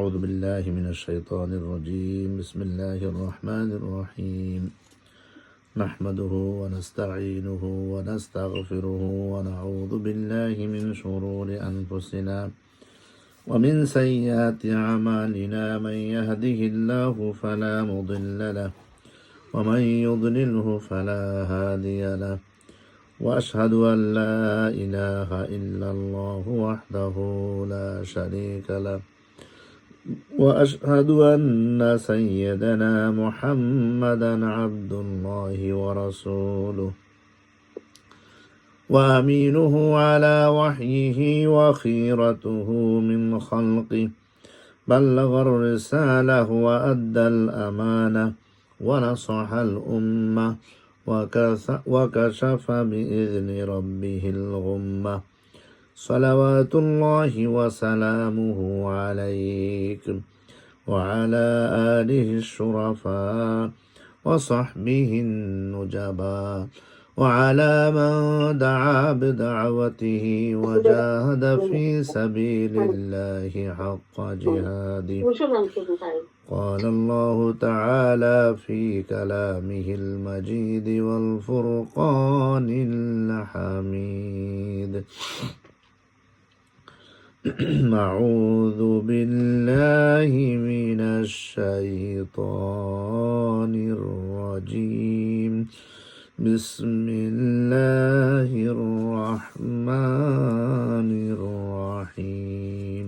أعوذ بالله من الشيطان الرجيم بسم الله الرحمن الرحيم نحمده ونستعينه ونستغفره ونعوذ بالله من شرور أنفسنا ومن سيئات أعمالنا من يهده الله فلا مضل له ومن يضلله فلا هادي له وأشهد أن لا إله إلا الله وحده لا شريك له وأشهد أن سيدنا محمدا عبد الله ورسوله وأمينه على وحيه وخيرته من خلقه بلغ الرسالة وأدى الأمانة ونصح الأمة وكشف بإذن ربه الغمة صلوات الله وسلامه عليك وعلى آله الشرفاء وصحبه النجباء وعلى من دعا بدعوته وجاهد في سبيل الله حق جهاده قال الله تعالى في كلامه المجيد والفرقان الحميد أعوذ بالله من الشيطان الرجيم بسم الله الرحمن الرحيم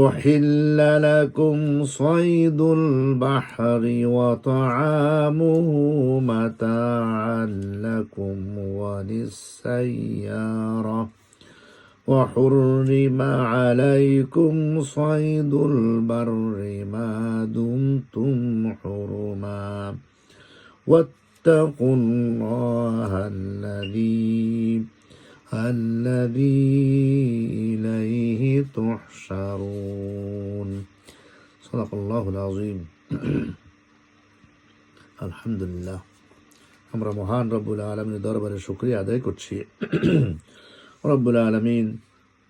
أحل لكم صيد البحر وطعامه متاعا لكم وللسيارة وحرم عليكم صيد البر ما دمتم حرما واتقوا الله الذي إليه تحشرون صدق الله العظيم আলহামদুলিল্লাহ আমরা মহান রব্বুল আলামিনের দরবারে শুকরিয়া আদায় করছি। রব্বুল আলামিন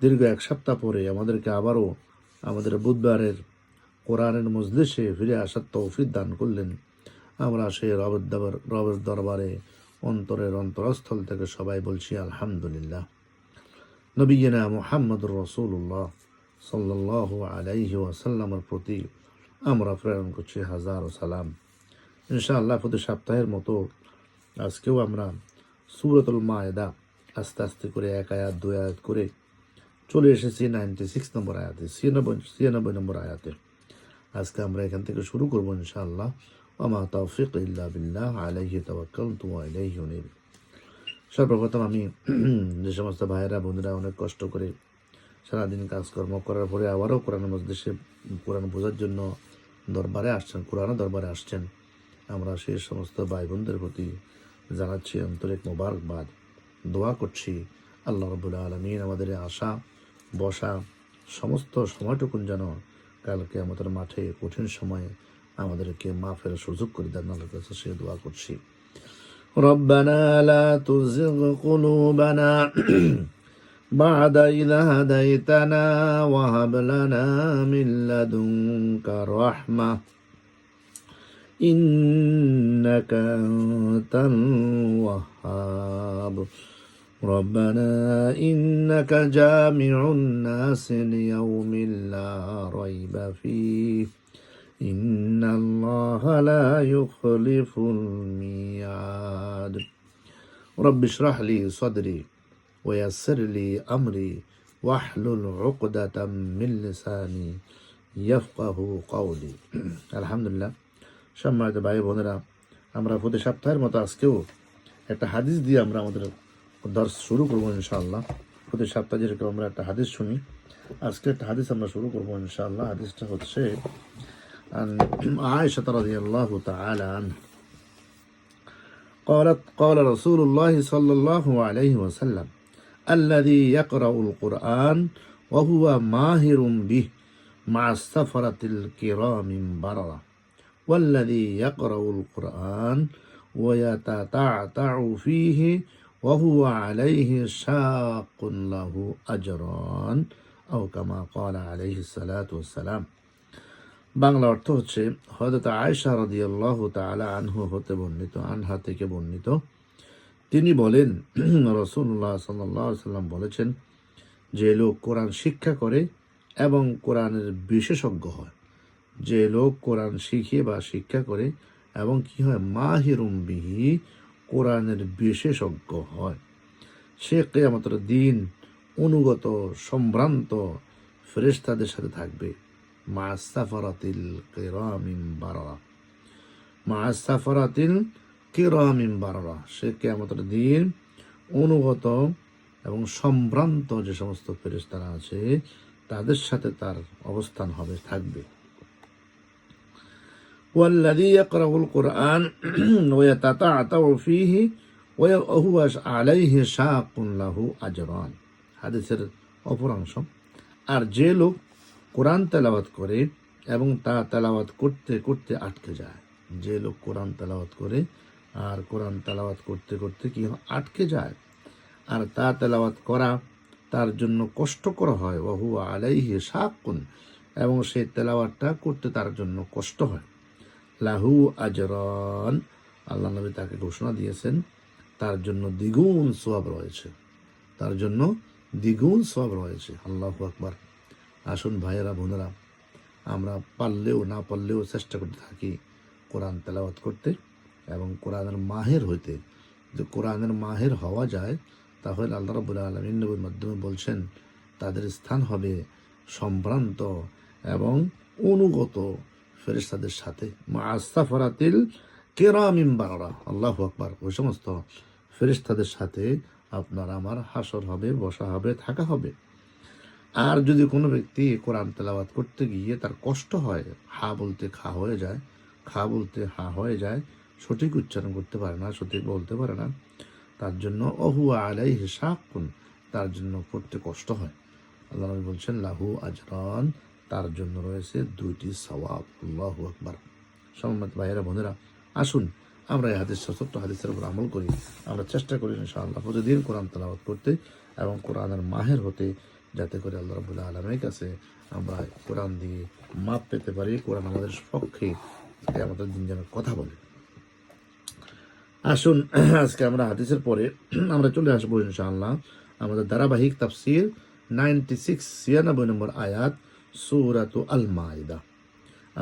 দীর্ঘ এক সপ্তাহ পরে আমাদেরকে আবারও আমাদের বুধবারের কোরআনের মজলিসে ফিরে আসার তৌফিক দান করলেন। আমরা সেই রবের দরবারে অন্তরের অন্তরস্থল থেকে সবাই বলছি আলহামদুলিল্লাহ। নবিয়িনা মুহাম্মদুর রাসূলুল্লাহ সাল্লাল্লাহু আলাইহি ওয়াসাল্লামের প্রতি আমরা প্রেরণ করছি হাজারো সালাম। ইনশাআল্লাহ প্রতি সপ্তাহের মতো আজকেও আমরা সূরাতুল মায়েদা আস্তে আস্তে করে এক আয়াত দুই আয়াত করে চলে এসেছি 96 নম্বর আয়াতে, 96 নম্বর আয়াতে। আজকে আমরা এখান থেকে শুরু করবো ইনশাআল্লাহ। ওমা তাওফিক ইল্লা বিল্লাহ আলাইহি তাওয়াক্কালতু ওয়া ইলাইহি উনীব। সর্বপ্রথম আমি যে সমস্ত ভাইয়েরা বোনেরা অনেক কষ্ট করে সারাদিন কাজকর্ম করার পরে আবারও কোরআন মজলিসে কোরআন বোঝার জন্য দরবারে আসছেন, কোরআন দরবারে আসছেন, আমরা সেই সমস্ত ভাই বোনদের প্রতি জানাচ্ছি আন্তরিক মোবারকবাদ, দোয়া করছি আল্লাহ রাব্বুল আলামিন আমাদের আশা বসা সমস্ত সময়টুকুন যেন কালকে আমাদের মাঠে কঠিন সময়ে আমাদেরকে মাফের সুযোগ করে দেন। আল্লাহর কাছে সে দোয়া করছি। রব্বানা লা তুযিগ কুলুবানা বা'দা ইয হাদাইতানা ওয়া হাব লানা মিন লাদুনকা রাহমাহ ইন্নাকা আনতাল ওয়াহ্হাব ربنا إنك جامع الناس ليوم لا ريب فيه إن الله لا يخلف الميعاد رب اشرح لي صدري ويسر لي أمري واحلل عقدة من لساني يفقه قولي আলহামদুলিল্লাহ। সম্মানিত ভাই বোনেরা, আমরা প্রতি সপ্তাহের মতো আজকেও একটা হাদিস দিয়ে আমরা আমাদের দর্শ শুরু করবো ইনশাআল্লাহ। প্রতি সপ্তাহে যেরকম আমরা একটা হাদিস শুনি, আজকে একটা হাদিস আমরা শুরু করবো ইনশাআল্লাহ। হাদিসটা হচ্ছে আয়েশা রাদিয়াল্লাহু তাআলা আনহা قالت قال رسول الله صلى الله عليه وسلم الذي يقرأ القرآن وهو ماهر به مع السفرة الكرام بررة والذي يقرأ القرآن ويتتعتع فيه وهو عليه شاق له أجران আও কামা ক্বালা আলাইহিস সালাতু ওয়াস সালাম। বাংলা অর্থ হচ্ছে, হযরত আয়েশা রাদিয়াল্লাহু তাআলা আনহা থেকে বর্ণিত, তিনি বলেন, রাসূলুল্লাহ সাল্লাল্লাহু আলাইহি সাল্লাম বলেছেন, যে লোক কোরআন শিক্ষা করে এবং কোরআনের বিশেষজ্ঞ হয়, যে লোক কোরআন শিখে বা শিক্ষা করে এবং কি হয়, মাহিরুম বিহি, কোরআনের বিশেষজ্ঞ হয়, সে কিয়ামতের দিন অনুগত সম্ভ্রান্ত ফেরেশতাদের সাথে থাকবে, মা সাফারাতিল কিরামিন বারারা, মা সাফারাতিল কিরামিন বারারা, সে কিয়ামতের দিন অনুগত এবং সম্ভ্রান্ত যে সমস্ত ফেরেশতারা আছে তাদের সাথে তার অবস্থান হবে, থাকবে। ওয়াল্লাযী ইয়াকরাউল কুরআন ওয়া ইয়াতাতাআতাউ ফীহি ওয়া হুয়া আলাইহি শাকুন লাহু আজরান। হাদিসের অপরাংশ, আর যে লোক কোরআন তেলাওয়াত করে এবং তা তেলাওয়াত করতে করতে আটকে যায়, যে লোক কোরআন তেলাওয়াত করে আর কোরআন তেলাওয়াত করতে করতে কি আটকে যায়, আর তা তেলাওয়াত করা তার জন্য কষ্টকর হয়, ওয়া হুয়া আলাইহি শাকুন, এবং সেই তেলাওয়াতটা করতে তার জন্য কষ্ট হয়, লাহু আজরান, আল্লাহ নবী তাকে ঘোষণা দিয়েছেন তার জন্য দ্বিগুণ সওয়াব রয়েছে, তার জন্য দ্বিগুণ সওয়াব রয়েছে। আল্লাহু আকবার। আসুন ভাইয়েরা বোনেরা, আমরা পারলেও না পারলেও চেষ্টা করতে থাকি কোরআন তেলাওয়াত করতে এবং কোরআনের মাহের হইতে। যে কোরআনের মাহের হওয়া যায়, তাহলে আল্লাহ রাব্বুল আলামিন নবীর মাধ্যমে বলছেন তাদের স্থান হবে সম্ভ্রান্ত এবং অনুগত ফেরেশতাদের সাথে, মা সাফারাতিল কিরামিন বারারা। আল্লাহু আকবার। ওই সমস্ত ফেরেশতাদের সাথে আপনার আমার হাসর হবে, বসা হবে, থাকা হবে। আর যদি কোনো ব্যক্তি কোরআন তেলাওয়াত করতে গিয়ে তার কষ্ট হয়, হা বলতে খা হয়ে যায়, খা বলতে হা হয়ে যায়, সঠিক উচ্চারণ করতে পারে না, সঠিক বলতে পারে না, তার জন্য ওহুয়া আলাইহি শাকুন, তার জন্য পড়তে কষ্ট হয়। আল্লাহ নবী বলছেন লাহু আজরান, তার জন্য রয়েছে 2টি সওয়াব। আল্লাহু আকবার। সম্মানিত ভাইয়েরা বোনেরা, আসুন আমরা এই হাদিস, ছোট্ট হাদিসের উপর আমল করি। আমরা চেষ্টা করি ইনশাআল্লাহ প্রতিদিন কোরআন তেলাওয়াত করতে এবং কোরআনের মাহের হতে, যাতে করে আল্লাহ রাব্বুল আলামিনের কাছে আমরা কোরআন দিয়ে মাপ পেতে পারি, কোরআন আমাদের পক্ষে আমাদের দিন যেন কথা বলে। আসুন আজকে আমরা হাদিসের পরে আমরা চলে আসবো ইনশাআল্লাহ আমাদের ধারাবাহিক তাফসীর 96 নম্বর আয়াত, সূরাতু আল মাইদা।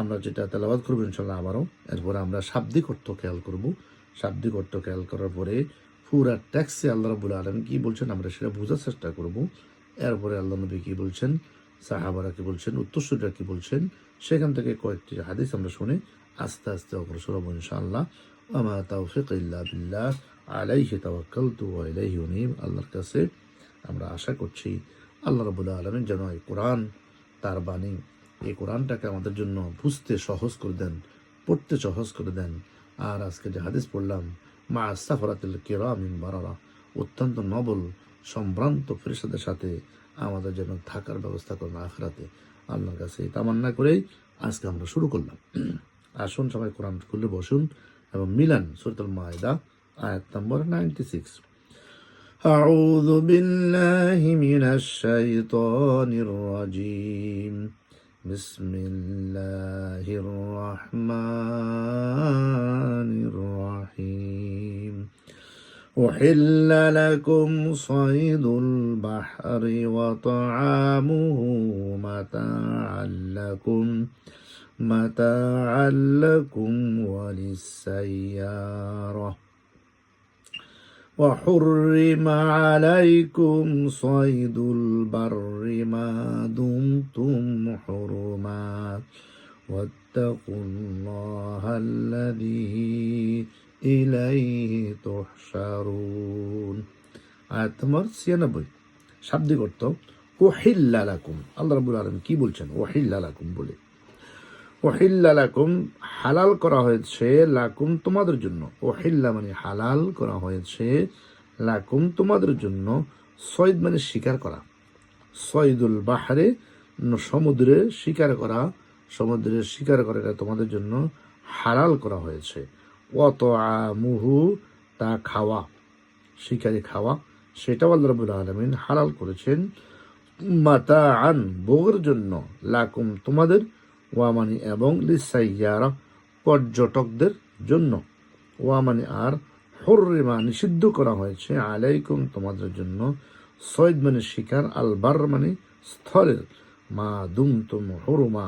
আমরা যেটা তেলাওয়াত করবো ইনশাআল্লাহ আবারও, এরপরে আমরা শাব্দিক অর্থ খেয়াল করব। শাব্দিক অর্থ খেয়াল করার পরে পুরা টেক্সটে আল্লাহ রাব্বুল আলামিন কি বলছেন আমরা সেটা বোঝার চেষ্টা করব। এরপরে আল্লাহ নবী কি বলছেন, সাহাবারা কি বলছেন, উত্তরসূরিরা কি বলছেন, সেখান থেকে কয়েকটি হাদিস আমরা শুনে আস্তে আস্তে অগ্রসর হব ইনশাআল্লাহ। ওয়া তাওফিক ইল্লা বিল্লাহ, আলাইহি তাওয়াক্কালতু ওয়া ইলাইহি উনীব। আল্লাহর কাছে আমরা আশা করছি আল্লাহ রাব্বুল আলামিন যেন এই কোরআন, তার বাণী, এই কোরআনটাকে আমাদের জন্য বুঝতে সহজ করে দেন, পড়তে সহজ করে দেন। আর আজকে যে হাদিস পড়লাম, মা সাফারাতিল কিরামিন বারারা, অত্যন্ত নবল সম্ভ্রান্ত ফেরেশতাদের সাথে আমাদের যেন থাকার ব্যবস্থা করেন আখিরাতে। আল্লাহর কাছে তামান্না করেই আজকে আমরা শুরু করলাম। আসুন সবাই কোরআন খুলে বসুন এবং মিলান সূরাতুল মাইদা আয়াত নম্বর 96। أعوذ بالله من الشيطان الرجيم، بسم الله الرحمن الرحيم. أحل لكم صيد البحر وطعامه متاعا لكم وللسيارة، وحرم عليكم صيد البر ما دمتم حرما واتقوا الله الذي إليه تحشرون। আয়াত নম্বর 96। শাব্দিক অর্থ উহিল্লা লাকুম। আল্লাহ রাব্বুল আলামিন কি বলছেন উহিল্লা লাকুম বলে? উহিল্লা লাকুম, হালাল করা হয়েছে, লাকুম তোমাদের জন্য। উহিল্লা মানে হালাল করা হয়েছে, লাকুম তোমাদের জন্য। সয়দ মানে শিকার করা, সয়দুল বাহরে সমুদ্রে শিকার করা, সমুদ্রে শিকার করা এটা তোমাদের জন্য হালাল করা হয়েছে। ওয়াতআমুহু, তা খাওয়া, শিকারি খাওয়া, সেটাও আল্লাহ রাব্বুল আলামিন হালাল করেছেন। মাতাআন ভোগের জন্য, লাকুম তোমাদের, ওয়ামানি এবং লিসাইয়ারা পর্যটকদের জন্য, ওয়ামানি আর হুররিমা নিষিদ্ধ করা হয়েছে, আলাইকুম তোমাদের জন্য, সৈদ মানে শিকার, আল বার মানে স্থলের, মা দুমতুম হুরুমা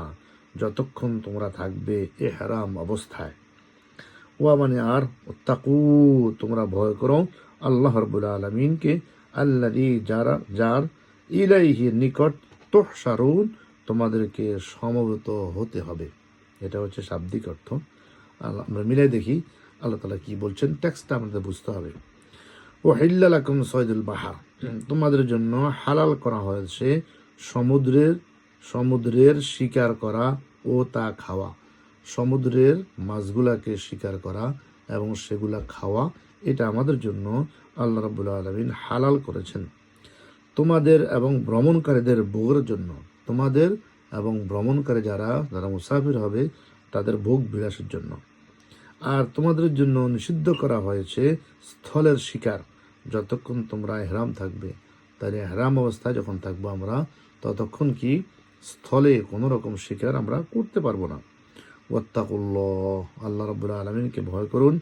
যতক্ষণ তোমরা থাকবে ইহরাম অবস্থায়, ওয়া মানে আর তাকু তোমরা ভয় করো আল্লাহ রাব্বুল আলামিনকে, আল্লাযী যার ইলাইহি নিকট তুহশারুন তোমাদেরকে সমবেত হতে হবে। এটা হচ্ছে শাব্দিক অর্থ। আমরা মিলাই দেখি আল্লাহ তাআলা কি বলছেন, টেক্সটটা আমাদের বুঝতে হবে। ওয়াহিল্লা লাকুম সয়দুল বাহার, তোমাদের জন্য হালাল করা হয়েছে সমুদ্রের শিকার করা ও তা খাওয়া, সমুদ্রের মাছগুলাকে শিকার করা এবং সেগুলা খাওয়া, এটা আমাদের জন্য আল্লাহ রাব্বুল আলামিন হালাল করেছেন। তোমাদের এবং ভ্রমণকারীদের ভোগের জন্য, তোমাদের এবং ভ্রমণকারী যারা মুসাফির হবে তাদের ভোগ বিলাসের জন্য। আর তোমাদের জন্য নিষিদ্ধ করা হয়েছে স্থলের শিকার, যতক্ষণ তোমরা ইহরাম থাকবে। তাহলে ইহরাম অবস্থায় যখন থাকবো আমরা, ততক্ষণ কি স্থলে কোনো রকম শিকার আমরা করতে পারবো না। ওয়াত্তাকুল্লাহ, আল্লাহ রাব্বুল আলামিনকে ভয় করুন,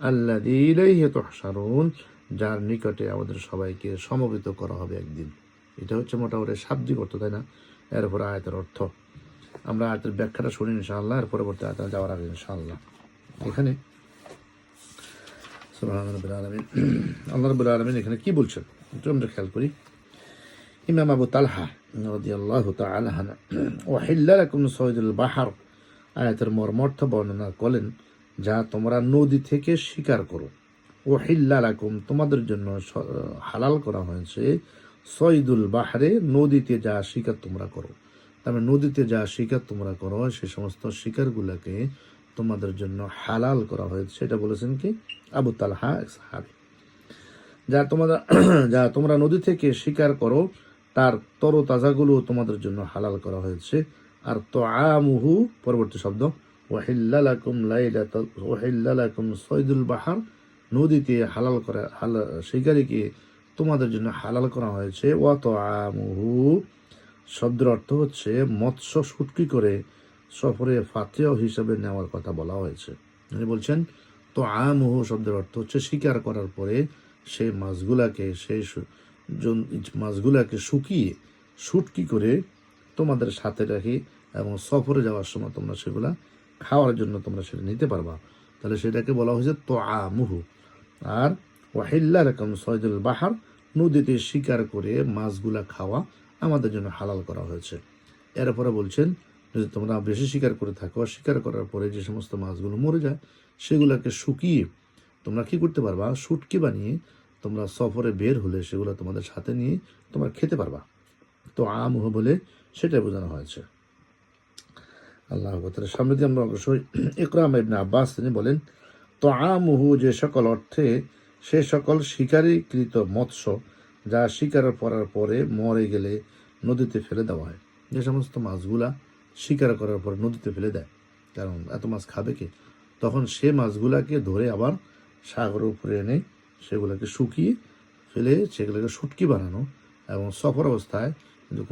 আল্লাযী ইলাইহি তুহশারুন, যার নিকটে আমাদের সবাইকে সমবেত করা হবে একদিন। এটা হচ্ছে মোটামুটি শাব্দিক অর্থ, তাই না? এরপরে আয়াতের অর্থ আমরা আয়াতের ব্যাখ্যাটা শুনি ইনশাআল্লাহ, এর পরবর্তী আয়াতে যাওয়ার আগে ইনশাআল্লাহ এখানে সুবহান রাব্বিল আলামিন, আল্লাহ রাব্বুল আলামিন এখানে কি বলছেন একটু আমরা খেয়াল করি। ইমাম আবু তালহা রাদিয়াল্লাহু তাআলা আনহু ওয়াহিল্লা লাকুম সাইদুল বাহর আয়াতের মর্মার্থ বর্ণনা করলেন, যা তোমরা নদী থেকে শিকার করো। ওয়াহিল্লা লাকুম তোমাদের জন্য হালাল করা হয়েছে, সয়দুল বাহরে নদীতে যা শিকার তোমরা করো। তবে নদীতে যা শিকার তোমরা করো সে সমস্ত শিকারগুলোকে তোমাদের জন্য হালাল করা হয়েছে। এটা বলেছেন কি আবু তালহা সাহাবী। যা তোমরা নদী থেকে শিকার করো তার তরতাজাগুলো তোমাদের জন্য হালাল করা হয়েছে। আর তাআমুহু পরবর্তী শব্দ, ওয়াহিল্লা লাকুম সয়দুল বাহর, নদীতে হালাল করা শিকারীকে তোমাদের জন্য হালাল করা হয়েছে। ওয়া তাআমুহু শব্দের অর্থ হচ্ছে মৎস্য শুটকি করে সফরে ফাতিহ হিসাবে নেওয়ার কথা বলা হয়েছে। তিনি বলছেন তাআমুহু শব্দের অর্থ হচ্ছে শিকার করার পরে সেই মাছগুলাকে শুকিয়ে শুটকি করে তোমাদের সাথে রাখি এবং সফরে যাওয়ার সময় তোমরা সেগুলা খাওয়ার জন্য তোমরা সেটা নিতে পারবা। তাহলে সেটাকে বলা হয়েছে তাআমুহু। আর ওয়াহিল্লা লাকুম সয়দুল বাহর, নদীতে শিকার করে মাছগুলা খাওয়া আমাদের জন্য হালাল করা হয়েছে। এরপরে বলছেন যদি তোমরা বেশি শিকার করে থাকো, শিকার করার পরে যে সমস্ত মাছগুলো মরে যায় সেগুলোকে শুকিয়ে তোমরা কি করতে পারবা, শুটকি বানিয়ে তোমরা সফরে বের হলে সেগুলো তোমাদের সাথে নিয়ে তোমরা খেতে পারবা। তো আমহ বলে সেটাই বোঝানো হয়েছে। আল্লাহ তাআলার সামনে দিয়ে আমরা অবশ্যই ইকরাম ইবনে আব্বাস তিনি বলেন, তো আমহু যে সকল অর্থে সে সকল শিকারীকৃত মৎস্য যা শিকার করার পরে মরে গেলে নদীতে ফেলে দেওয়া হয়। যে সমস্ত মাছগুলা শিকার করার পরে নদীতে ফেলে দেয়, কারণ এত মাছ খাবে কে, তখন সে মাছগুলাকে ধরে আবার সাগরের উপরে এনে সেগুলোকে শুকিয়ে ফেলে সেগুলোকে শুটকি বানানো এবং সফর অবস্থায় কিন্তু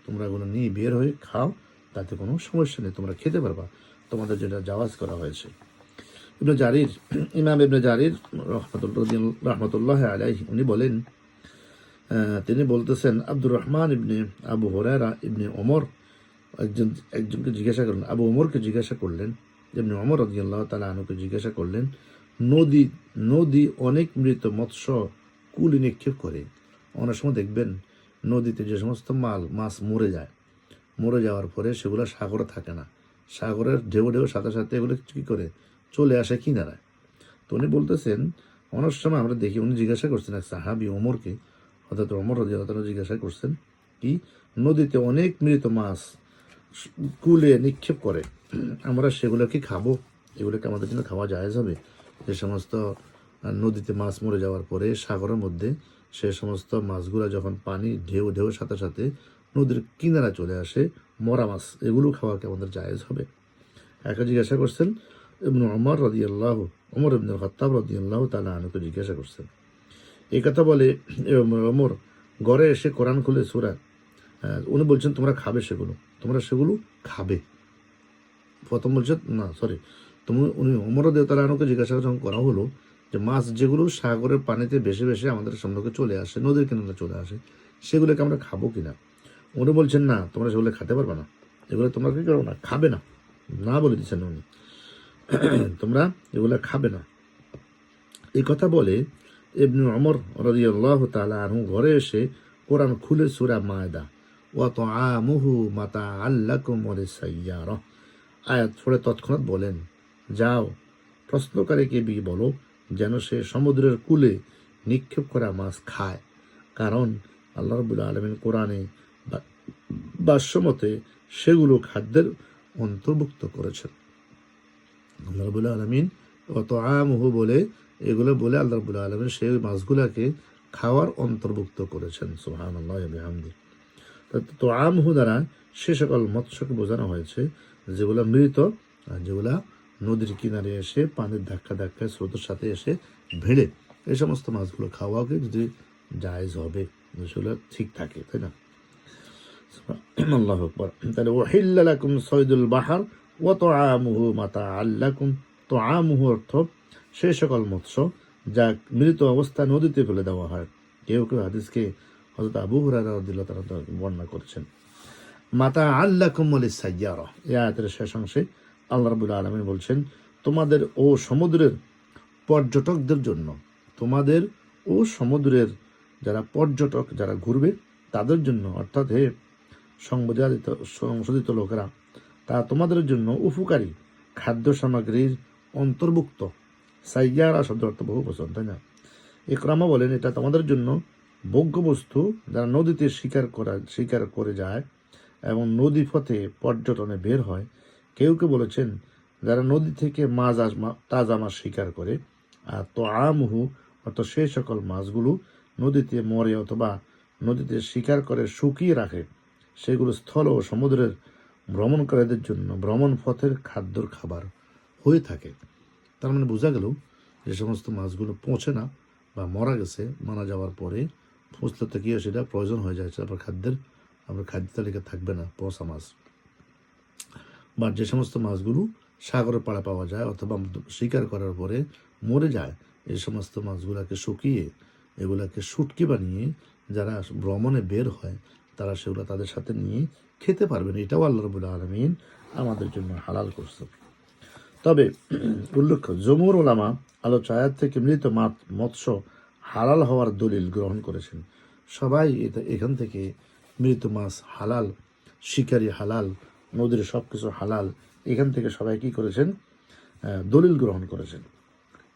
তোমরা এগুলো নিয়ে বের হয়ে খাও, তাতে কোনো সমস্যা নেই, তোমরা খেতে পারবা, তোমাদের যেটা জাওয়াজ করা হয়েছে। ইমাম ইবনে জারির রহমতুল্লাহ আলাইহি উনি বলেন, তিনি বলতেছেন আব্দুর রহমান ইবনে আবু হুরায়রা ইবনে ওমর একজনকে জিজ্ঞাসা করলেন, আবু ওমরকে জিজ্ঞাসা করলেন, ইবনে ওমর রাদিয়াল্লাহু তাআলা আনহুকে জিজ্ঞাসা করলেন, নদী অনেক মৃত মৎস্য কুলি নিক্ষেপ করে। অনেক সময় দেখবেন নদীতে যে সমস্ত মাছ মরে যাওয়ার পরে সেগুলো সাগরে থাকে না, সাগরের ঢেউ সাথে সাথে এগুলো কি করে চলে আসে কিনারায়। তো উনি বলতেছেন অনেক সময় আমরা দেখি, উনি জিজ্ঞাসা করছেন এক সাহাবী ওমরকে, অর্থাৎ ওমর রাদিয়াল্লাহু তাআলা জিজ্ঞাসা করছেন কি নদীতে অনেক মৃত মাছ কুলে নিক্ষেপ করে, আমরা সেগুলোকে খাবো, এগুলোকে আমাদের জন্য খাওয়া জায়েজ হবে? যে সমস্ত নদীতে মাছ মরে যাওয়ার পরে সাগরের মধ্যে সে সমস্ত মাছগুলো যখন পানি ঢেউ সাথে সাথে নদীর কিনারা চলে আসে, মরা মাছ, এগুলো খাওয়াকে আমাদের জায়েজ হবে? একা জিজ্ঞাসা করছেন ইবনে ওমর ইবনে খাত্তাব রাদিয়াল্লাহু তাআলা আনহুকে জিজ্ঞাসা করছেন। এই কথা বলে ওমর ঘরে এসে কোরআন খুলে সূরা উনি বলছেন তোমরা খাবে সেগুলো, তোমরা সেগুলো খাবে। প্রথম বলছে না সরি উনি ওমর রাদিয়াল্লাহু আনহুকে জিজ্ঞাসা যখন করা হলো যে মাছ যেগুলো সাগরের পানিতে ভেসে ভেসে আমাদের সম্মুখে চলে আসে, নদীর কিনারে চলে আসে, সেগুলোকে আমরা খাবো কিনা। উনি বলছেন না, তোমরা সেগুলো খেতে পারবে না, এগুলো তোমরা কি করো না, খাবে না, না বলে দিচ্ছেন উনি, তোমরা এগুলো খাবে না। এই কথা বলে ইবনে ওমর রাদিয়াল্লাহু তাআলা আনহু ঘরে এসে কোরআন খুলে সূরা মায়দা ওয়া তাআমুহু মাতাআল লাকুম ওয়া লিসাইয়ারা আয়াত পড়ে তৎক্ষণাৎ বলেন, যাও প্রশ্নকারীকে বলো যেন সে সমুদ্রের কূলে নিক্ষেপ করা মাছ খায়, কারণ আল্লাহ রাব্বুল আলামিন কোরআনে ভাষ্যমতে সেগুলো খাদ্যের অন্তর্ভুক্ত করেছেন। আল্লাহ রাব্বুল আলামিন ওয়া তাআমুহু বলে এগুলো বলে আল্লাহ রাব্বুল আলামিন সেই মাছগুলোকে খাওয়ার অন্তর্ভুক্ত করেছেন। সুবহানাল্লাহি ওয়া বিহামদিহি। তো আমহু দ্বারা সে সকল মৎস্যকে বোঝানো হয়েছে যেগুলো মৃত আর যেগুলা নদীর কিনারে এসে পানির ধাক্কায় স্রোতের সাথে এসে ভিড়ে, এই সমস্ত মাছগুলো খাওয়াকে যদি জায়েজ হবে, সেগুলো ঠিক থাকে, তাই না? আল্লাহু আকবার। তাহলে ওয়াহিল্লা লাকুম সাইদুল বাহর ওয়া তাআমুহু মাতাআল লাকুম। তাআমুহু অর্থ সেই সকল মৎস্য যা মৃত অবস্থায় নদীতে ফেলে দেওয়া হয়। কেউ কেউ হাদিসকে হযরত আবু হুরায়রা রাদিয়াল্লাহু তাআলা বর্ণনা করেছেন। মাতাআল লাকুম ওয়া লিসাইয়ারা, এই আয়াতের শেষ অংশে আল্লাহ রাব্বুল আলামিন বলছেন তোমাদের ও সমুদ্রের পর্যটকদের জন্য, তোমাদের ও সমুদ্রের যারা পর্যটক যারা ঘুরবে তাদের জন্য, অর্থাৎ হে সংশোধিত লোকেরা, তা তোমাদের জন্য উপকারী খাদ্য সামগ্রীর অন্তর্ভুক্ত। সাইয়ারা শব্দ অর্থ বহু বচন, তাই না? ইকরামা বলেন এটা তোমাদের জন্য ভোগ্য বস্তু যারা নদীতে শিকার করে যায় এবং নদী পথে পর্যটনে বের হয়। কেউ কেউ বলেছেন যারা নদী থেকে তাজা মাছ শিকার করে। আর তো আমহু অর্থ সেই সকল মাছগুলো নদীতে মরে অথবা নদীতে শিকার করে শুকিয়ে রাখে, সেগুলো স্থল ও সমুদ্রের ভ্রমণকারীদের জন্য ভ্রমণ পথের খাদ্যর খাবার হয়ে থাকে। তার মানে বোঝা গেল যে সমস্ত মাছগুলো পচে না বা মারা গেছে, মারা যাওয়ার পরে ফুসতে কি সেটা প্রয়োজন হয়ে যায়, তারপর আমরা খাদ্য তালিকা থাকবে না পচা মাছ। বা যে সমস্ত মাছগুলো সাগরের পাড়ে পাওয়া যায় অথবা শিকার করার পরে মরে যায়, এই সমস্ত মাছগুলোকে শুকিয়ে এগুলাকে শুটকি বানিয়ে যারা ভ্রমণে বের হয় তারা সেগুলো তাদের সাথে নিয়ে খেতে পারবেন। এটাও আল্লাহ রাব্বুল আলামিন আমাদের জন্য হালাল করছে। তবে উল্লেখ্য জমহুর উলামা আলোচ্য আয়াত থেকে মৃত মৎস্য হালাল হওয়ার দলিল গ্রহণ করেছেন। সবাই এখান থেকে মৃত মাছ হালাল, শিকারি হালাল, নদীর সব কিছু হালাল, এখান থেকে সবাই কি করেছেন? দলিল গ্রহণ করেছেন।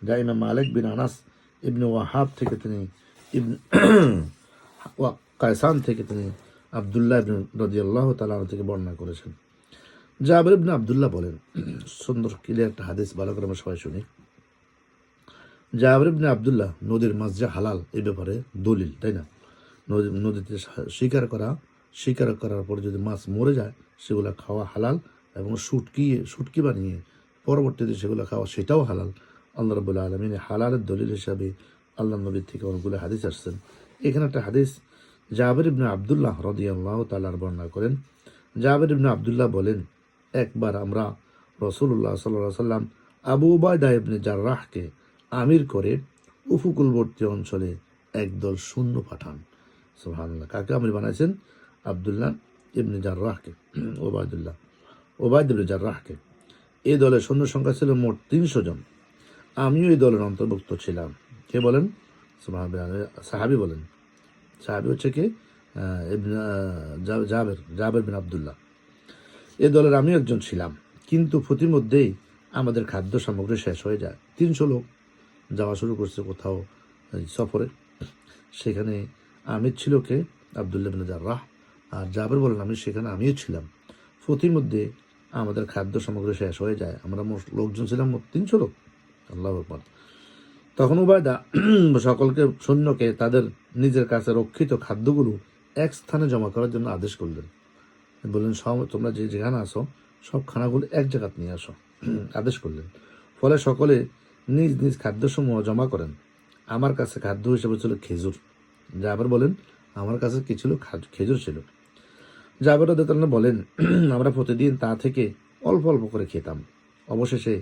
যা ইমাম মালিক বিন আনাস ইবনে ওয়াহাব থেকে তিনি কায়সান থেকে তিনি আব্দুল্লাহ ইবনে রাদিয়াল্লাহু তাআলা থেকে বর্ণনা করেছেন। জাবের ইবনে আব্দুল্লাহ বলেন, সুন্দর ক্লিয়ার একটা হাদিস, ভালো করে আমরা সবাই শুনি। জাবের ইবনে আব্দুল্লাহ নদীর মাছ যে হালাল এই ব্যাপারে দলিল, তাই না? নদীতে শিকার করার পরে যদি মাছ মরে যায় সেগুলো খাওয়া হালাল, এবং শুটকি বানিয়ে পরবর্তীতে সেগুলো খাওয়া সেটাও হালাল। আল্লাহ রাব্বুল আলামিন হালালের দলিল হিসাবে আল্লাহ নবীর থেকে অনেকগুলো হাদিস আসছেন। এখানে একটা হাদিস জাবের ইবনে আব্দুল্লাহ রাদিয়াল্লাহু তাআলা বর্ণনা করেন। জাবের ইবনে আব্দুল্লাহ বলেন, একবার আমরা রাসূলুল্লাহ সাল্লাল্লাহু আলাইহি ওয়াসাল্লাম আবু উবাইদা ইবনে জাররাহকে আমির করে উপকূলবর্তী অঞ্চলে একদল সৈন্য পাঠান। সুবহানাল্লাহ। কাকে আমির বানাইছেন? আব্দুল্লাহ ইবনে জাররাহকে, ওবায়দুল্লাহ জাররাহকে। এই দলের সৈন্য সংখ্যা ছিল মোট 300 জন। আমিও এই দলের অন্তর্ভুক্ত ছিলাম। কে বলেন? সাহাবী বলেন। সাহাবী হচ্ছে কে? জাবের বিন আব্দুল্লাহ। এই দলের আমিও একজন ছিলাম, কিন্তু প্রতিমধ্যেই আমাদের খাদ্য সামগ্রী শেষ হয়ে যায়। 300 লোক যাওয়া শুরু করছে কোথাও সফরে। সেখানে আমির ছিল কে? আব্দুল্লাহ বিন জাররাহ। আর জাবের বলেন আমি সেখানে আমিও ছিলাম, প্রতিমধ্যে আমাদের খাদ্য সামগ্রী শেষ হয়ে যায়। আমরা লোকজন ছিলাম 300 লোক। আল্লাহু আকবার। তখন উবায়দা সকলকে সৈন্যকে তাদের নিজের কাছে রক্ষিত খাদ্যগুলো এক স্থানে জমা করার জন্য আদেশ করলেন। বললেন তোমরা যেখানে আসো সব খানাগুলো এক জায়গায় নিয়ে আসো, আদেশ করলেন। ফলে সকলে নিজ নিজ খাদ্যসমূহ জমা করেন। আমার কাছে খাদ্য হিসেবে ছিল খেজুর। জাবের বলেন আমার কাছে কি ছিল? খেজুর ছিল। জাবের রাদিয়াল্লাহু বলেন, আমরা প্রতিদিন তা থেকে অল্প অল্প করে খেতাম। অবশেষে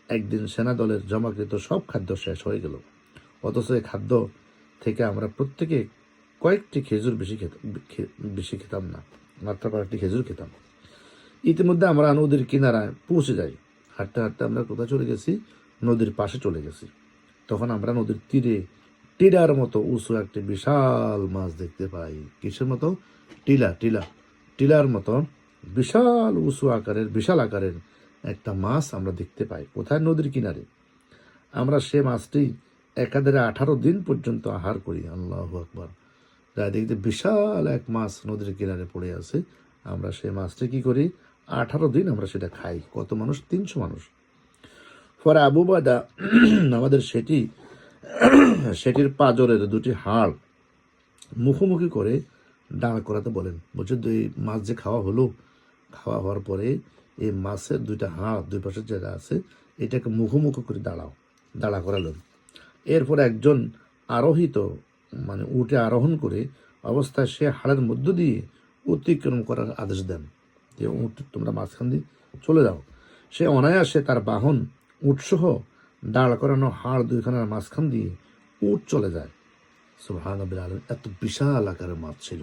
একদিন সেনা দলের জমাকৃত সব খাদ্য শেষ হয়ে গেল। অথচ এই খাদ্য থেকে আমরা প্রত্যেকে কয়েকটি খেজুর বেশি খেতাম না, মাত্র কয়েকটি খেজুর খেতাম। ইতিমধ্যে আমরা নদীর কিনারায় পৌঁছে যাই। হাঁটতে হাঁটতে আমরা কোথায় চলে গেছি? নদীর পাশে চলে গেছি। তখন আমরা নদীর তীরে টিলার মতো উঁচু একটি বিশাল মাছ দেখতে পাই। কিসের মতো? টিলার মতো বিশাল উঁচু আকারের, বিশাল আকারের একটা মাছ আমরা দেখতে পাই। কোথায়? নদীর কিনারে। আমরা সে মাছটি একাধারে 18 দিন পর্যন্ত আহার করি। আল্লাহু আকবার। যা দেখতে বিশাল এক মাছ নদীর কিনারে পড়ে আছে, আমরা সেই মাছটি কি করি? 18 দিন আমরা সেটা খাই। কত মানুষ? 300 মানুষ। পরে আবু উবায়দা আমাদের সেটির পাঁজরের দুটি হাড় মুখোমুখি করে দাঁড় করাতে বলেন। বলছে, এই মাছ যে খাওয়া হলো, খাওয়া হওয়ার পরে এই মাছের দুইটা হাড় দুই পাশে যেটা আছে এটাকে মুখোমুখি করে দাঁড়া করালেন। এরপর একজন আরোহিত মানে উঠে আরোহণ করে অবস্থায় সে হাড়ের মধ্য দিয়ে অতিক্রম করার আদেশ দেন যে উঠ, তোমরা মাঝখান দিয়ে চলে যাও। সে অনায়াসে তার বাহন উৎসহ দাঁড় করানো হাড় দুইখানার মাঝখান দিয়ে উঠ চলে যায়। সুবহানাল্লাহ, এত বিশাল আকারের মাছ ছিল।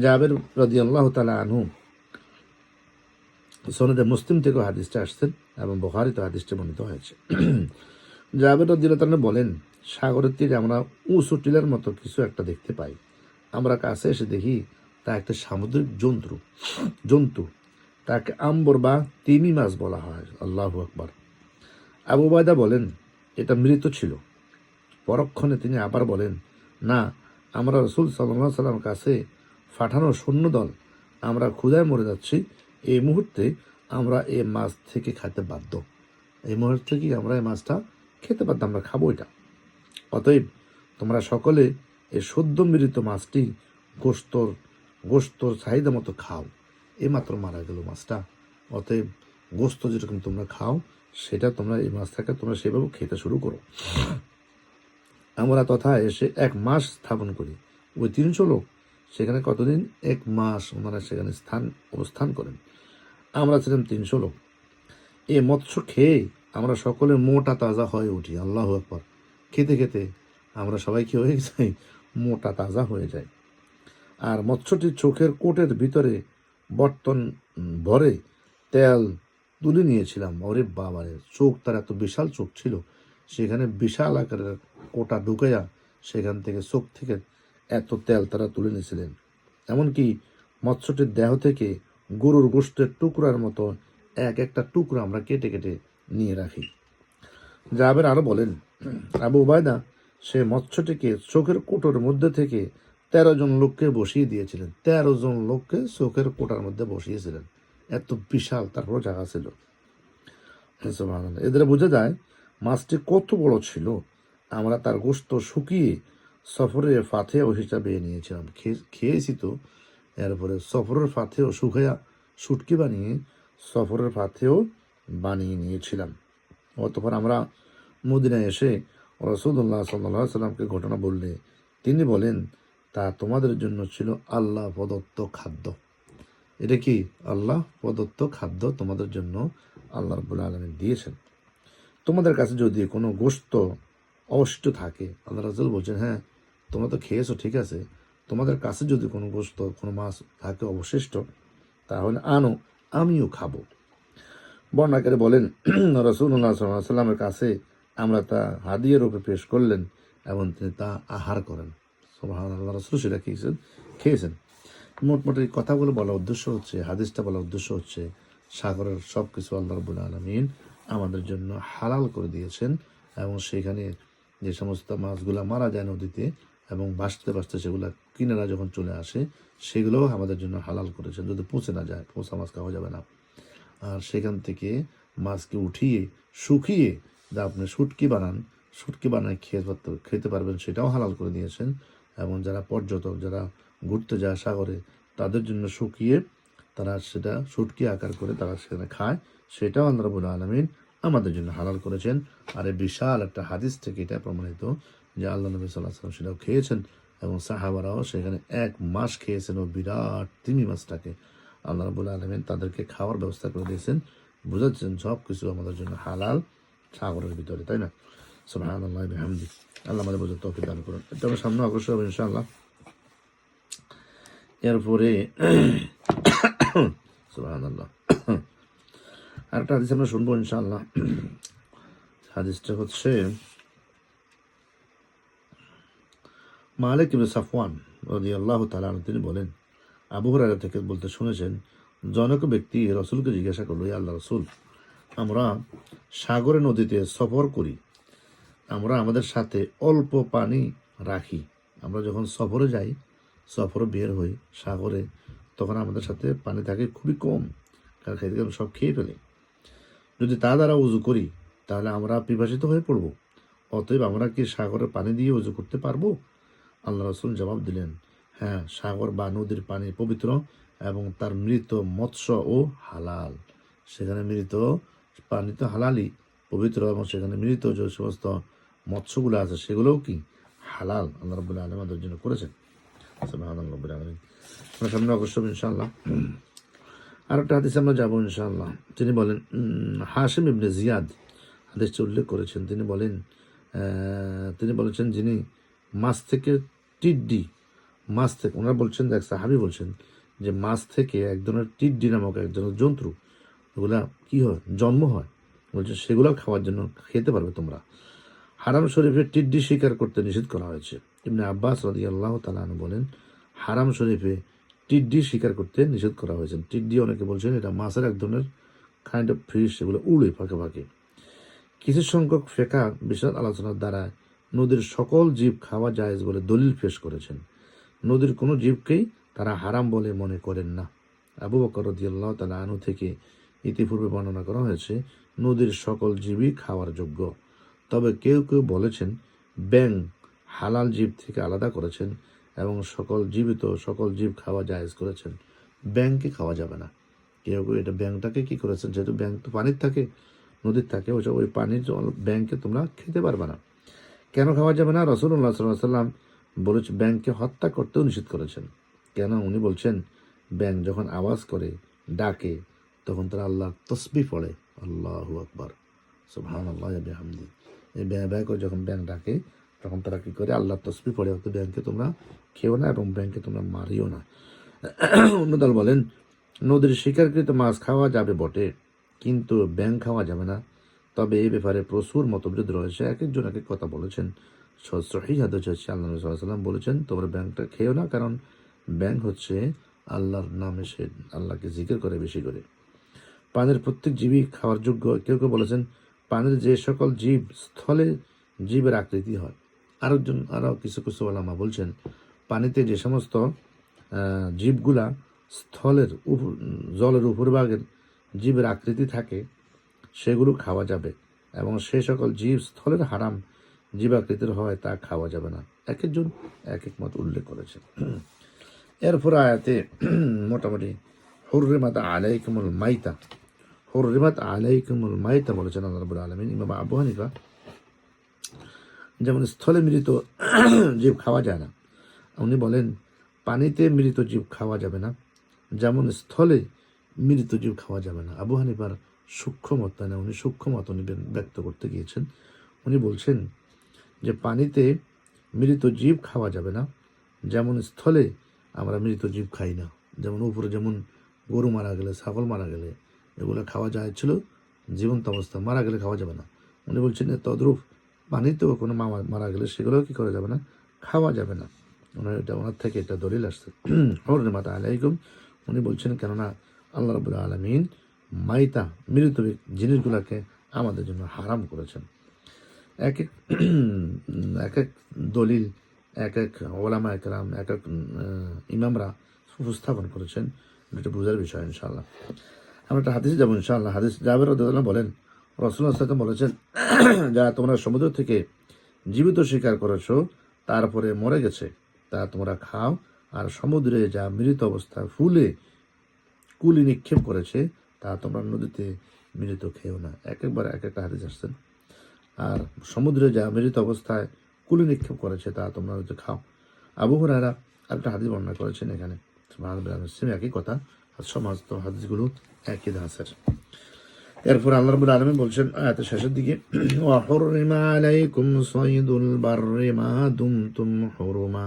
জাবের রাদিয়াল্লাহু তাআলা আনহু সনদে মুসলিম থেকেও হাদিসটা আসছেন এবং বুখারীতে হাদিসটা বর্ণিত হয়েছে। জাবের রাদিয়াল্লাহু তাআলা বলেন, সাগরের তীরে আমরা উঁচু টিলার মতো কিছু একটা দেখতে পাই। আমরা কাছে এসে দেখি তা একটা সামুদ্রিক জন্তু। তাকে আম্বর বা তিমি মাছ বলা হয়। আল্লাহু আকবার। আবু উবায়দা বলেন, এটা মৃত ছিল। পরক্ষণে তিনি আবার বলেন, না, আমরা রাসূল সাল্লাল্লাহু আলাইহি ওয়াসাল্লামের কাছে পাঠানো সৈন্যদল, আমরা ক্ষুধায় মরে যাচ্ছি। এই মুহূর্তে আমরা এই মাছ থেকে খেতে বাধ্য। এই মুহূর্তে কি আমরা এই মাছটা খেতে বাধ্য, আমরা খাবো এটা। অতএব তোমরা সকলে এই সদ্য মৃত মাছটি গোস্তর চাহিদা মতো খাও। এইমাত্র মারা গেল মাছটা, অতএব গোস্ত যেরকম তোমরা খাও সেটা তোমরা এই মাছটাকে তোমরা সেভাবে খেতে শুরু করো। আমরা তথা এসে 1 মাস স্থাপন করি। ওই 300 লোক সেখানে কতদিন? 1 মাস ওনারা সেখানে অবস্থান করেন। আমরা ছিলাম 300 লোক। এই মৎস্য খেয়ে আমরা সকলে মোটা তাজা হয়ে উঠি। আল্লাহু আকবার। খেতে খেতে আমরা সবাই কি হয়ে যাই? মোটা তাজা হয়ে যায়। আর মৎস্যটির চোখের কোটের ভিতরে বর্তন ভরে তেল তুলে নিয়েছিলাম। ওরে বাবারে, চোখ তার এত বিশাল চোখ ছিল, সেখানে বিশাল আকারের কোটা ঢুকাইয়া সেখান থেকে চোখ থেকে এত তেল তারা তুলে নিয়েছিলেন। এমনকি মৎস্যটির দেহ থেকে গরুর গোশতের টুকরার মতো একটা টুকরা আমরা কেটে কেটে নিয়ে রাখি। জাবের আরো বলেন, আবু উবায়দা সে মৎস্যটিকে চোখের কোটোর মধ্যে থেকে 13 জন লোককে বসিয়ে দিয়েছিলেন। 13 জন লোককে চোখের কোটার মধ্যে বসিয়েছিলেন। এত বিশাল তারপর জায়গা ছিল। এদের বোঝা যায় মাছটি কত বড় ছিল। আমরা তার গোশত শুকিয়ে সফরের ফাতেও হিসাবে নিয়েছিলাম। খেয়েছি তো, এরপরে সফরের ফাতেও শুকাইয়া শুটকি বানিয়ে সফরের ফাতেও বানিয়ে নিয়েছিলাম। অতঃপর আমরা মদিনায় এসে রাসূলুল্লাহ সাল্লাল্লাহু আলাইহি সাল্লামকে ঘটনা বললে তিনি বলেন, তা তোমাদের জন্য ছিল আল্লাহ প্রদত্ত খাদ্য। এটা কি? আল্লাহ প্রদত্ত খাদ্য তোমাদের জন্য আল্লাহ রাব্বুল আলামিন দিয়েছেন। তোমাদের কাছে যদি কোনো গোশত অবশিষ্ট থাকে, আল্লাহ রাসূল বলছেন, হ্যাঁ তোমরা তো খেয়েছো, ঠিক আছে, তোমাদের কাছে যদি কোনো গোশত, কোনো মাছ থাকে অবশিষ্ট, তাহলে আনো, আমিও খাবো। বর্ণাকারী বলেন, রাসূলুল্লাহ সাল্লাল্লাহু আলাইহি সাল্লামের কাছে আমরা তা হাদিয়া রূপে পেশ করলেন এবং তিনি তা আহার করেন। সুবহানাল্লাহ, রাসূল সেটা খেয়েছেন। মোটমোট এই কথাগুলো বলার উদ্দেশ্য হচ্ছে, হাদিসটা বলার উদ্দেশ্য হচ্ছে, সাগরের সব কিছু আল্লাহ রাব্বুল আলামিন আমাদের জন্য হালাল করে দিয়েছেন এবং সেখানে যে সমস্ত মাছগুলো মারা যায় নদীতে এবং ভাসতে ভাসতে সেগুলো কিনারা যখন চলে আসে সেগুলোও আমাদের জন্য হালাল করেছেন। যদি পচে না যায়, পচা মাছ খাওয়া যাবে না। আর সেখান থেকে মাছকে উঠিয়ে শুকিয়ে যা আপনি শুটকি বানায় খেতে পারবেন, সেটাও হালাল করে দিয়েছেন। এবং যারা পর্যটক, যারা ঘুরতে যায় সাগরে, তাদের জন্য শুকিয়ে তারা সেটা শুটকি আকার করে তারা সেখানে খায়, সেটাও আল্লাহ রাব্বুল আলামিন আমাদের জন্য হালাল করেছেন। আর এই বিশাল একটা হাদিস থেকে এটা প্রমাণিত যে আল্লাহ নবী সাল্লাল্লাহু আলাইহি ওয়াসাল্লাম সেটাও খেয়েছেন এবং সাহাবারাও সেখানে 1 মাস খেয়েছেন ও বিরাট তিমি মাছটাকে। আল্লাহ রাব্বুল আলামিন তাদেরকে খাওয়ার ব্যবস্থা করে দিয়েছেন, বুঝাচ্ছেন সব কিছু আমাদের জন্য হালাল সাগরের ভিতরে, তাই না? সুবহানাল্লাহি ওয়া বিহামদিহি। আল্লাহ আমাদের বোঝার তৌফিক দান করুন। এটা আমরা সামনে অগ্রসর হবো ইনশাআল্লাহ। এরপরে সুবহানাল্লাহ, আরেকটা হাদিস আমরা শুনবো ইনশাআল্লাহ। হাদিসটা হচ্ছে মালিক ইবনে সাফওয়ান রাদিয়াল্লাহু তাআলা আনহু, তিনি বলেন, আবু হুরায়রা থেকে বলতে শুনেছেন, জনক ব্যক্তি রাসূলকে জিজ্ঞাসা করল, ইয়া আল্লাহ রাসূল, আমরা সাগরে নদীতে সফর করি, আমরা আমাদের সাথে অল্প পানি রাখি। আমরা যখন সফরে যাই, সফরে বের হই সাগরে, তখন আমাদের সাথে পানি থাকে খুবই কম, কারণ খাইতে গেলে সব খেয়ে ফেলে। যদি তা দ্বারা উজু করি তাহলে আমরা পিপাসিত হয়ে পড়ব, অতএব আমরা কি সাগরের পানি দিয়ে উজু করতে পারবো? আল্লাহ রাসূল জবাব দিলেন, হ্যাঁ, সাগর বা নদীর পানি পবিত্র এবং তার মৃত মৎস্য ও হালাল। সেখানে মৃত পানি তো হালালই, পবিত্র, এবং সেখানে মৃত যে সমস্ত মৎস্যগুলো আছে সেগুলোও কি হালাল আল্লাহ রাব্বুল আলামিন আমাদের জন্য করেছেন। সুবহানাল্লাহ রাব্বুল আলামিন। আমরা সামনে অগ্রসর ইনশাআল্লাহ। আরেকটা হাদিস আমরা যাবো ইনশাআল্লাহ। তিনি বলেন, হাশিম ইবনে জিয়াদ হাদিসটি উল্লেখ করেছেন। তিনি বলেছেন, যিনি মাছ থেকে টিড্ডি, মাছ থেকে, ওনারা বলছেন, এক সাহাবী বলছেন যে মাছ থেকে এক ধরনের টিড্ডি নামক এক ধরনের জন্তু, ওগুলা কি হয়, জন্ম হয়, বলছে সেগুলো খাওয়ার জন্য খেতে পারবে তোমরা। হারাম শরীফে টিড্ডি শিকার করতে নিষেধ করা হয়েছে। ইবনে আব্বাস রাদিয়াল্লাহু তাআলা আনহু বলেন, হারাম শরীফে টিড্ডি শিকার করতে নিষেধ করা হয়েছে। টিড্ডি অনেকে বলছেন এটা মাছের এক ধরনের কাইন্ড অফ ফিশ, এগুলো উড়ে ফাঁকে ফাঁকে। কিছু সংখ্যক ফিকহ বিশদ আলোচনার দ্বারা নদীর সকল জীব খাওয়া জায়েজ বলে দলিল পেশ করেছেন। নদীর কোনো জীবকেই তারা হারাম বলে মনে করেন না। আবু বকর রাদিয়াল্লাহু তাআলা আনহু থেকে ইতিপূর্বে বর্ণনা করা হয়েছে, নদীর সকল জীবই খাওয়ার যোগ্য, তবে কেউ কেউ বলেছেন ব্যাঙ হালাল জীব থেকে আলাদা করেছেন এবং সকল জীব খাওয়া জায়েজ করেছেন, ব্যাঙকে খাওয়া যাবে না। কেউ কেউ এটা ব্যাঙটাকে কি করেছেন, যেহেতু ব্যাঙ তো পানির থাকে, নদীর থাকে, ওই পানির ব্যাঙকে তোমরা খেতে পারবে না। কেন খাওয়া যাবে না? রাসূলুল্লাহ সাল্লাল্লাহু আলাইহি ওয়াসাল্লাম বলেছেন, ব্যাঙকে হত্যা করতেও নিষেধ করেছেন। কেন? উনি বলছেন, ব্যাঙ যখন আওয়াজ করে, ডাকে, তখন তারা আল্লাহ তসবিহ পড়ে, আল্লাহু আকবার, সুবহানাল্লাহি ওয়া বিহামদিহি। এই ব্যয় করে যখন ব্যাঙ ডাকে, তখন তারা কি করে, আল্লাহ তসবিহ পড়ে। অত ব্যাঙকে তোমরা খেও না এবং ব্যাঙকে তোমরা মারিও না। অন্য দল বলেন, নদীর শিকারকৃত মাছ খাওয়া যাবে বটে, কিন্তু ব্যাঙ খাওয়া যাবে না। তবে এই ব্যাপারে প্রচুর মতবিরোধ রয়েছে, এক একজন এক এক কথা বলেছেন। সহিহ হাদিস হচ্ছে, আল্লাহ নবী সাল্লাল্লাহু আলাইহি ওয়াসাল্লাম বলেছেন, তোমরা ব্যাঙটা খেও না, কারণ ব্যাঙ হচ্ছে আল্লাহর নামে, সে আল্লাহকে জিকির করে বেশি করে। পানির প্রত্যেক জীবই খাওয়ার যোগ্য। কেউ কেউ বলেছেন, পানির যে সকল জীব স্থলে জীবের আকৃতি হয়। আরও কিছু কিছু ওলামা বলছেন, পানিতে যে সমস্ত জীবগুলা স্থলের জলের উপরভাগের জীবের আকৃতি থাকে, সেগুলো খাওয়া যাবে, এবং সে সকল জীব স্থলের হারাম জীবাকৃতির হয় তা খাওয়া যাবে না। এক একজন এক এক মত উল্লেখ করেছেন। এরপর আয়াতে মোটামুটি হুররিমাত আলাইকুমুল মাইতা বলেছেন আল্লাহ রাব্বুল আলামিন। ইমাম আবু হানিফা যেমন স্থলে মৃত জীব খাওয়া যায় না, উনি বলেন পানিতে মৃত জীব খাওয়া যাবে না, যেমন স্থলে মৃত জীব খাওয়া যাবে না। আবু হানিফার সূক্ষ্ম মত, তাই না, উনি সূক্ষ্ম মত উনি ব্যক্ত করতে গিয়েছেন। উনি বলছেন যে পানিতে মৃত জীব খাওয়া যাবে না, যেমন স্থলে আমরা মৃত জীব খাই না। যেমন উপরে যেমন গরু মারা গেলে, ছাগল মারা গেলে এগুলো খাওয়া যায় ছিল জীবন্ত অবস্থা, মারা গেলে খাওয়া যাবে না। উনি বলছেন তদ্রূপ পানিতেও কোনো মারা গেলে সেগুলোও কি করা যাবে না, খাওয়া যাবে না। ওনার থেকে এটা দলিল আসছে হুররিমাত আলাইকুম। উনি বলছেন কেননা আল্লাহ রাব্বুল আলামিন মাইতা মৃত জিনিসগুলোকে আমাদের জন্য হারাম করেছেন। এক এক দলিল এক এক ওলামা একরাম, এক এক ইমামরা উপস্থাপন করেছেন। এটা বোঝার বিষয় ইনশাআল্লাহ। আমরা একটা হাদিসে যাবো ইনশাআল্লাহ। হাদিস জাবের রাদিয়াল্লাহু আনহু বলেন, রাসূলুল্লাহ সাল্লাল্লাহু আলাইহি ওয়াসাল্লাম বলেছেন, যারা তোমরা সমুদ্র থেকে জীবিত শিকার করেছো, তারপরে মরে গেছে, তা তোমরা খাও, আর সমুদ্রে যা মৃত অবস্থায় ফুলে কুলি নিক্ষেপ করেছে, তা তোমরা নদীতে মৃত খেও না। একবার এক একটা হাদিস আসছেন। আর সমুদ্রে যা মৃত অবস্থায় কুলি নিক্ষেপ করেছে, তা তোমরা খাও। আবু হুরায়রা আরেকটা হাদিস বর্ণনা করেছেন এখানে, মুসলিম একই কথা, সমস্ত হাদিসগুলো একই ধাঁচের। এরপর আল্লাহ রাব্বুল আলামিন বলছেন আয়াতের শেষের দিকে, ওয়া হুররিমা আলাইকুম সাইদুল বাররি মা দুমতুম হুরুমা,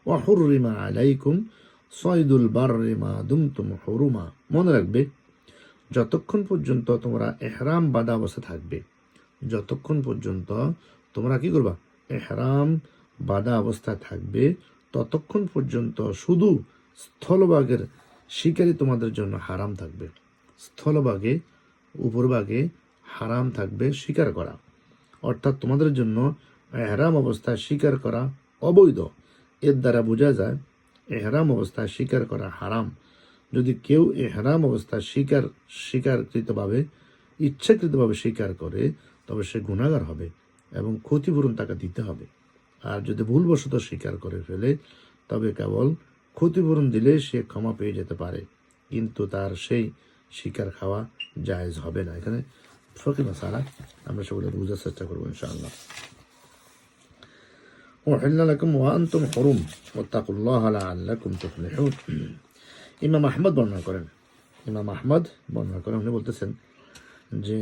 ওয়া হুররিমা আলাইকুম সাইদুল বাররি মা দুমতুম হুরুমা। মনে রাখবে, যতক্ষণ পর্যন্ত তোমরা ইহরাম বাঁধা অবস্থা থাকবে, যতক্ষণ পর্যন্ত তোমরা কি করবা, ইহরাম বাঁধা অবস্থায় থাকবে, ততক্ষণ পর্যন্ত শুধু স্থলভাগের শিকারই তোমাদের জন্য হারাম থাকবে। স্থলভাগে উপরভাগে হারাম থাকবে শিকার করা, অর্থাৎ তোমাদের জন্য এহরাম অবস্থায় শিকার করা অবৈধ। এর দ্বারা বোঝা যায় এহরাম অবস্থায় শিকার করা হারাম। যদি কেউ এহরাম অবস্থায় স্বীকারকৃতভাবে ইচ্ছাকৃতভাবে স্বীকার করে, তবে সে গুনাহগার হবে এবং ক্ষতিপূরণ তাকে দিতে হবে। আর যদি ভুলবশত স্বীকার করে ফেলে, তবে কেবল ক্ষতিপূরণ দিলে সে ক্ষমা পেয়ে যেতে পারে, কিন্তু তার সেই শিকার খাওয়া জায়েজ হবে না। এখানে ফকিহ মাসালা আমরা সেগুলো বোঝার চেষ্টা করবো ইনশাআল্লাহ। উহিল্লা লাকুম ওয়া আনতুম হুরুম ওয়াত্তাকুল্লাহা লাআল্লাকুম তুফলিহুন। ইমাম আহমদ বর্ণনা করেন, উনি বলতেছেন যে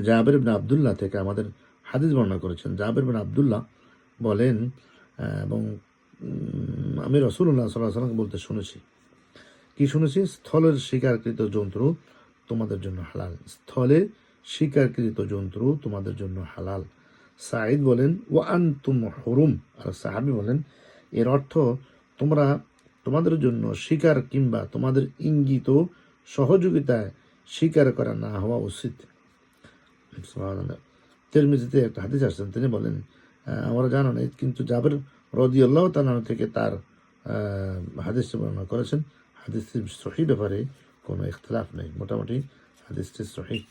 জাবের ইবনে আব্দুল্লাহ থেকে আমাদের হাদিস বর্ণনা করেছেন। জাবের ইবনে আব্দুল্লাহ বলেন, এবং আমি রাসূলুল্লাহ সাল্লাল্লাহু আলাইহি ওয়াসাল্লাম বলতে শুনেছি, কি শুনেছি, স্থলের শিকারকৃত জন্তু তোমাদের জন্য হালাল, স্থলে শিকারকৃত জন্তু তোমাদের জন্য হালাল। সাঈদ বলেন ওয়া আনতুম হুরুম, আর সাহাবী বলেন এর অর্থ তোমরা তোমাদের জন্য শিকার কিংবা তোমাদের ইঙ্গিত সহযোগিতায় শিকার করা না হওয়া উচিত। তিরমিজিতে একটা হাদিস আসছেন, তিনি বলেন আমরা জানা নেই, কিন্তু জাবের রাদিয়াল্লাহু তাআলা থেকে তার হাদিসটি বর্ণনা করেছেন। হাদিসটির সহিহ ব্যাপারে কোনো ইখতিলাফ নেই, মোটামুটি হাদিসটি সহিহ।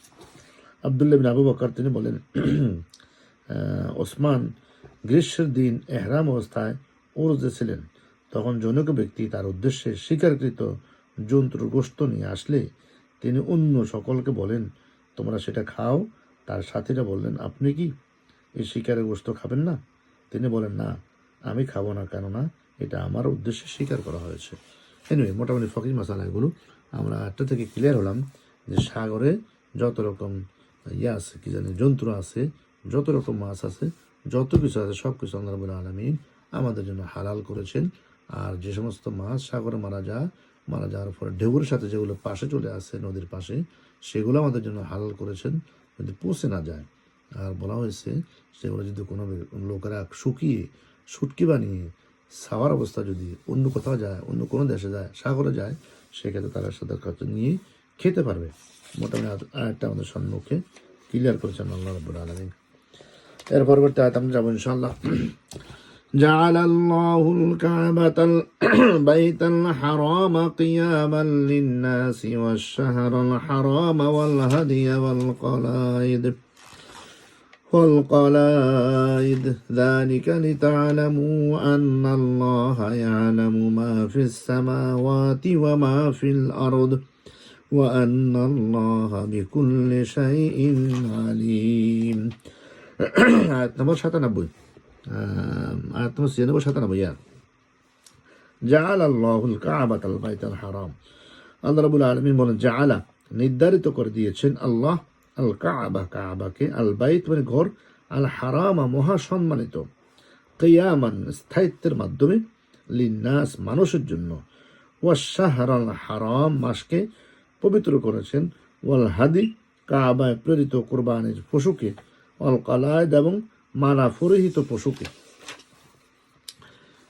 আব্দুল্লাহ ইবনে আবু বকর তিনি বলেন, ওসমান গ্রীষ্মের দিন এহরাম অবস্থায় ওরজে ছিলেন, তখন জনৈক ব্যক্তি তার উদ্দেশ্যে শিকারকৃত জন্তুর গোশত নিয়ে আসলে তিনি অন্য সকলকে বলেন, তোমরা সেটা খাও। তার সাথীরা বললেন, আপনি কি এই শিকারের গোশত খাবেন না? তিনি বলেন, না, আমি খাবো না, কেননা এটা আমার উদ্দেশ্যে শিকার করা হয়েছে। এনিওয়ে, মোটামুটি ফকিহ মাসালা এগুলো আমরা একটা থেকে ক্লিয়ার হলাম যে সাগরে যত রকম আছে, কি জানি জন্তু আছে, যত রকম মাছ আছে, যত কিছু আছে, সব কিছু আল্লাহ রাব্বুল আলামিন আমাদের জন্য হালাল করেছেন। আর যে সমস্ত মাছ সাগরে মারা যাওয়ার পরে ঢেউর সাথে যেগুলো পাশে চলে আসে, নদীর পাশে, সেগুলো আমাদের জন্য হালাল করেছেন যদি পচে না যায়। আর বলা হয়েছে সেগুলো যদি কোনো লোকেরা শুকিয়ে শুটকি বানিয়ে খাওয়ার অবস্থা যদি অন্য কোথাও যায়, অন্য কোনো দেশে যায়, সাগরে যায়, সেক্ষেত্রে তারা সাথে নিয়ে খেতে পারবে। মোটামুটি আয়াতটা আমাদের সম্মুখে ক্লিয়ার করেছেন আল্লাহ রাব্বুল আলামিন। এর পরবর্তী আয়াত আমরা যাবো ইনশাআল্লাহ। جعل الله الكعبة البيت الحرام قياما للناس والشهر الحرام والهدي والقلائد ذلك لتعلموا أن الله يعلم ما في السماوات وما في الأرض وأن الله بكل شيء عليم. আয়াত নম্বর 97, আয়াত নম্বর 96-97। জাআলা আল্লাহুল কাবাতাল বাইতাল হারাম, আল্লাহ রাব্বুল আলামিন বলেন, জাআলা নির্ধারিত করে দিয়েছেন আল্লাহ আল কাবা কাবাকে, আল বাইত মানে ঘর, আল হারামা মহা সম্মানিত, কিয়ামান স্থায়িত্বের মাধ্যমে, লিন্নাস মানুষের জন্য, ওয়াশ শাহরাল হারাম মাসকে পবিত্র করেছেন, ওয়াল হাদি কাবায় প্রেরিত কুরবানির পশুকে, ওয়াল কালায়েদ এবং মালা পরিহিত পশুকে।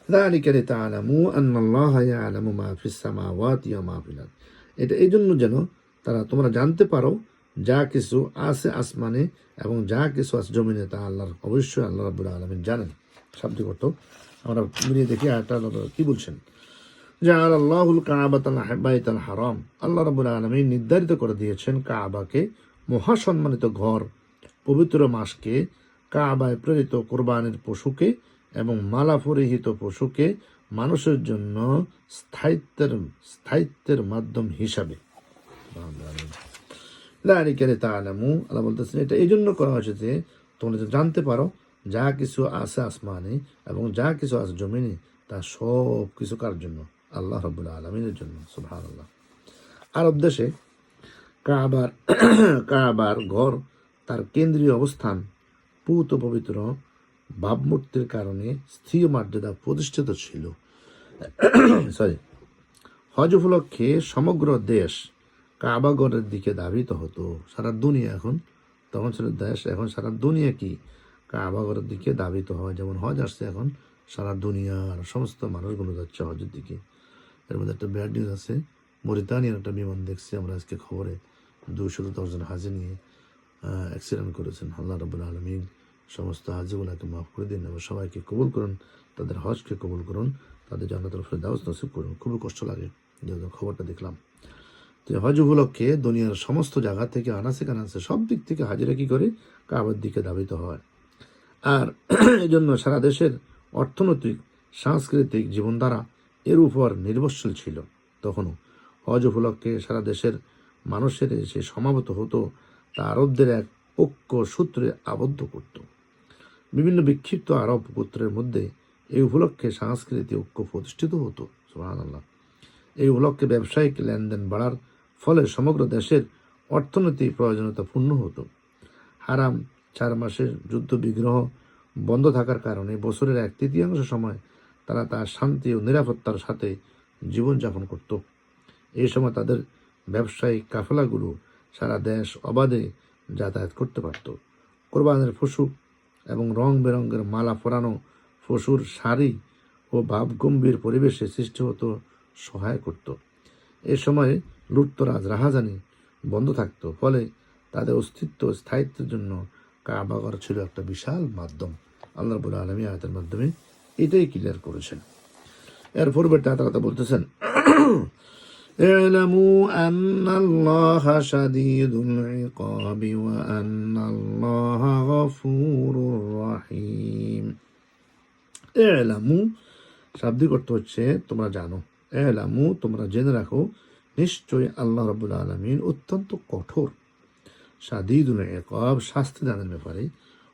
যালিকা লিতা'লামু আন্নাল্লাহা ইয়া'লামু মা ফিস সামাওয়াতি ওয়া মা ফিল আরদ, এটা এই জন্য যেন তোমরা জানতে পারো যা কিছু আছে আসমানে এবং যা কিছু আছে জমিনে, তা আল্লাহর অবশ্যই আল্লাহ রাব্বুল আলামিন জানেন। শাব্দিক অর্থ আমরা মিলিয়ে দেখি আয়াতটা কি বলছেন। জাআলা আল্লাহুল কাবাতাল বাইতাল হারাম, আল্লাহ রাব্বুল আলামিন নির্ধারিত করে দিয়েছেন কাবাকে মহাসম্মানিত ঘর, পবিত্র মাসকে, কাবায় প্রেরিত কুরবানির পশুকে এবং মালা পরিহিত পশুকে মানুষের জন্য স্থায়িত্বের মাধ্যম হিসাবে। আল্লাহ বলতেছেন এটা এই জন্য করা হয়েছে যে তোমরা জানতে পারো যা কিছু আছে আসমানে এবং যা কিছু আছে জমিনে, তা সব কিছু কার জন্য? আল্লাহ রাব্বুল আলামিনের জন্য। সুবহানাল্লাহ। আরব দেশে কাবার ঘর তার কেন্দ্রীয় অবস্থান পূত পবিত্র ভাবমূর্তির কারণে স্থির মর্যাদা প্রতিষ্ঠিত ছিল। সরি, হজ উপলক্ষে সমগ্র দেশ কাবাগরের দিকে ধাবিত হতো। সারা দুনিয়া এখন, তখন ছিল দেশ, এখন সারা দুনিয়া কি কাবাগরের দিকে ধাবিত হয়। যেমন হজ আসছে, এখন সারা দুনিয়ার সমস্ত মানুষগুলো যাচ্ছে হজের দিকে। এর মধ্যে একটা ব্যাড নিউজ আছে, মরিতানিয়ার একটা বিমান দেখছি আমরা আজকে খবরে, 210 জন হাজি নিয়ে অ্যাক্সিডেন্ট করেছেন। আল্লাহ রাব্বুল আলামিন সমস্ত হাজিগুলোকে মাফ করে দিন এবং সবাইকে কবুল করুন, তাদের হজকে কবুল করুন, তাদের জান্নাতুল ফেরদাউস নসিব করুন। খুবই কষ্ট লাগে যখন খবরটা দেখলাম। তো হজ উপলক্ষে দুনিয়ার সমস্ত জায়গা থেকে আনাসে কানাসে সব দিক থেকে হাজিরা কি করে কাবার দিকে ধাবিত হয়। আর এই জন্য সারা দেশের অর্থনৈতিক সাংস্কৃতিক জীবনধারা এর উপর নির্ভরশীল ছিল। তখনও হজ উপলক্ষে সারা দেশের মানুষের এসে সমাবেত হতো, তা আরবদের এক ঐক্য সূত্রে আবদ্ধ করত। বিভিন্ন বিক্ষিপ্ত আরব গোত্রের মধ্যে এই উপলক্ষে সাংস্কৃতিক ঐক্য প্রতিষ্ঠিত হতো। সুবহানাল্লাহ। এই উপলক্ষে ব্যবসায়িক লেনদেন বাড়ার ফলে সমগ্র দেশের অর্থনৈতিক প্রয়োজনীয়তা পূর্ণ হতো। হারাম 4 মাসের যুদ্ধ বিগ্রহ বন্ধ থাকার কারণে বছরের 1/3 সময় তারা তার শান্তি ও নিরাপত্তার সাথে জীবনযাপন করত। এই সময় তাদের ব্যবসায়িক কাফেলাগুলো সারা দেশ অবাধে যাতায়াত করতে পারত। কোরবানের পশু এবং রং বেরঙের মালা পরানো পশুর শাড়ি ও ভাবগম্ভীর পরিবেশে সৃষ্টি হতো সহায় করত। এ সময় লুটতরাজ রাহাজানি বন্ধ থাকতো, ফলে তাদের অস্তিত্ব স্থায়িত্বের জন্য কাবাগর ছিল একটা বিশাল মাধ্যম। আল্লাহ রাব্বুল আলামিন আয়াতের মাধ্যমে এটাই ক্লিয়ার করেছেন। এর পূর্বে তারা বলতেছেন, اعلموا أن الله شديد العقاب وأن الله غفور رحيم। اعلموا শাব্দিক অর্থ হচ্ছে তোমরা জানো। এলামু তোমরা জেনে রাখো, নিশ্চয়ই আল্লাহ রাব্বুল আলামিন অত্যন্ত কঠোর, শাদীদুল ইকাব শাস্তি দানের ব্যাপারে,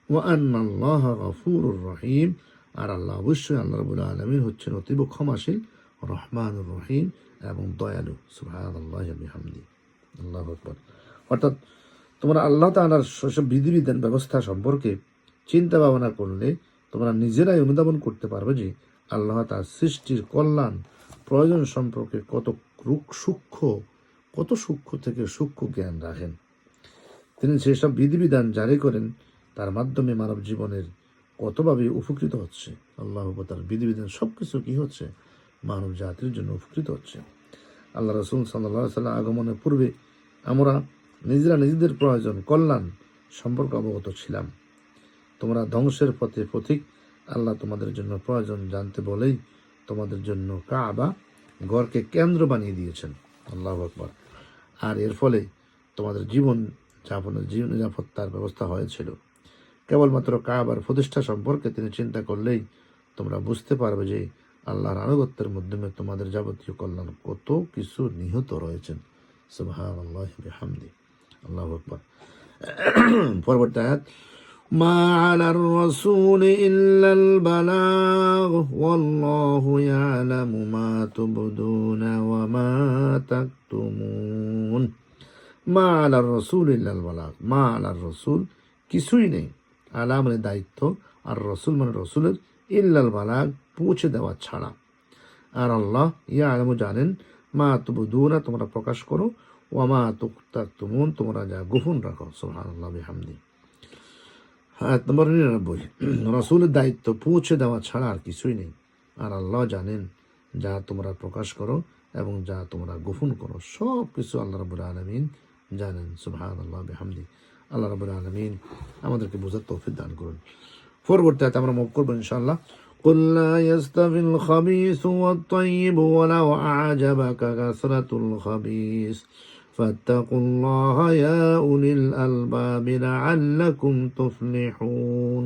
ওয়া আন্নাল্লাহা গফুরুর রহিম আর আল্লাহ অবশ্যই আল্লাহ রাব্বুল আলামিন হচ্ছেন অতীব ক্ষমাশীল, রহমানুর রহিম এবং দয়ালু। সুবহানাল্লাহি ওয়া বিহামদি, আল্লাহু আকবার। অর্থাৎ তোমরা আল্লাহ তাআলার সব বিধিবিধান ব্যবস্থা সম্পর্কে চিন্তা ভাবনা করলে তোমরা নিজেরাই অনুধাবন করতে পারবে যে আল্লাহ তার সৃষ্টির কল্যাণ প্রয়োজন সম্পর্কে কত সূক্ষ্ম থেকে সূক্ষ্ম জ্ঞান রাখেন। তিনি সেসব বিধিবিধান জারি করেন, তার মাধ্যমে মানব জীবনের কতভাবে উপকৃত হচ্ছে। আল্লাহ তার বিধিবিধান সবকিছু কি হচ্ছে, মানব জাতির জন্য উপকৃত হচ্ছে। আল্লাহ রাসূল সাল্লাল্লাহু আলাইহি ওয়াসাল্লাম আগমনের পূর্বে আমরা নিজেরা নিজেদের প্রয়োজন কল্যাণ সম্পর্কে অবগত ছিলাম। তোমরা ধ্বংসের পথে পথিক, আল্লাহ তোমাদের জন্য প্রয়োজন জানতে বলেই তোমাদের জন্য কাবা ঘরকে কেন্দ্র বানিয়ে দিয়েছেন। আল্লাহু আকবার। আর এর ফলে তোমাদের জীবন নিরাপত্তার ব্যবস্থা হয়েছিল। কেবলমাত্র কাবার প্রতিষ্ঠা সম্পর্কে তিনি চিন্তা করলেই তোমরা বুঝতে পারবে যে আল্লাহর আনুগত্যের মাধ্যমে তোমাদের যাবতীয় কল্যাণ কত কিছু নিহিত রয়েছেন। সুবহানাল্লাহি ওয়া বিহামদি, আল্লাহু আকবার। পরবর্তী আয়াত, মা আলার রাসূল ইল্লাল বালাগ ওয়াল্লাহু ইয়ালামু মা তুবদুনা ওয়া মা তাকতুমুন। মা আলার রাসূল ইল্লাল বালাগ, মা আলার রাসূল কিছুই নেই, আলা মানে দায়িত্ব, আর রাসূল মানে রাসূলের, ইল্লাল বালাগ পৌঁছে দেওয়া ছাড়া। আর আল্লাহ ইয়ালামু জানেন, মা তুবদুনা তোমরা প্রকাশ করো, ওয়া মা তাকতুমুন তোমরা যা গোপন রাখো। সুবহানাল্লাহি ওয়া বিহামদি। আয়াত নম্বর 99। রাসূলের দায়িত্ব পৌঁছে দেওয়া ছাড়া আর কিছুই নেই, আর আল্লাহ জানেন যা তোমরা প্রকাশ করো এবং যা তোমরা গোপন করো, সব কিছু আল্লাহ রাব্বুল আলামিন জানেন। সুবহানাল্লাহি ওয়া বিহামদি। আল্লাহ রাব্বুল আলামিন আমাদেরকে বোঝার তৌফিক দান করুন। পরবর্তী আয়াত আমরা মুখ করব ইনশাআল্লাহ। قل لا يستوي الخبيث والطيب ولو أعجبك كثرة الخبيث فاتقوا الله يا أولي الألباب لعلكم تفلحون।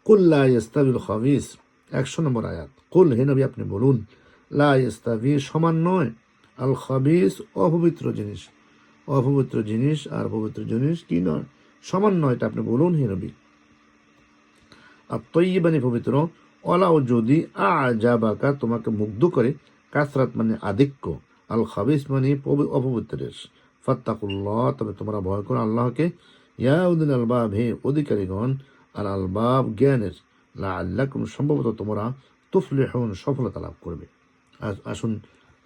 قل لا يستوي الخبيث 100 নম্বর আয়াত। কুল হে নবী আপনি বলুন, লা ইস্তাবি সমান নয়, আল খাবিস অপবিত্র জিনিস, অপবিত্র জিনিস আর পবিত্র জিনিস কি নয়, সমান নয়, এটা আপনি বলুন হে নবী। আর তৈবানি পবিত্র, ওলাও যদি আজাবাকা তোমাকে মুগ্ধ করে, কাসরাত মানে আধিক্য, আল খাবিস মানে অপবিত্রের, ফাত্তাকুল্লাহ তবে তোমরা ভয় করো আল্লাহকে, ইয়াউদুল আলবাব হে অধিকারীগণ, আল আলবাব জ্ঞানের, লাআল্লাকুম সম্ভবত তোমরা তুফলিহুন সফলতা লাভ করবে। আসুন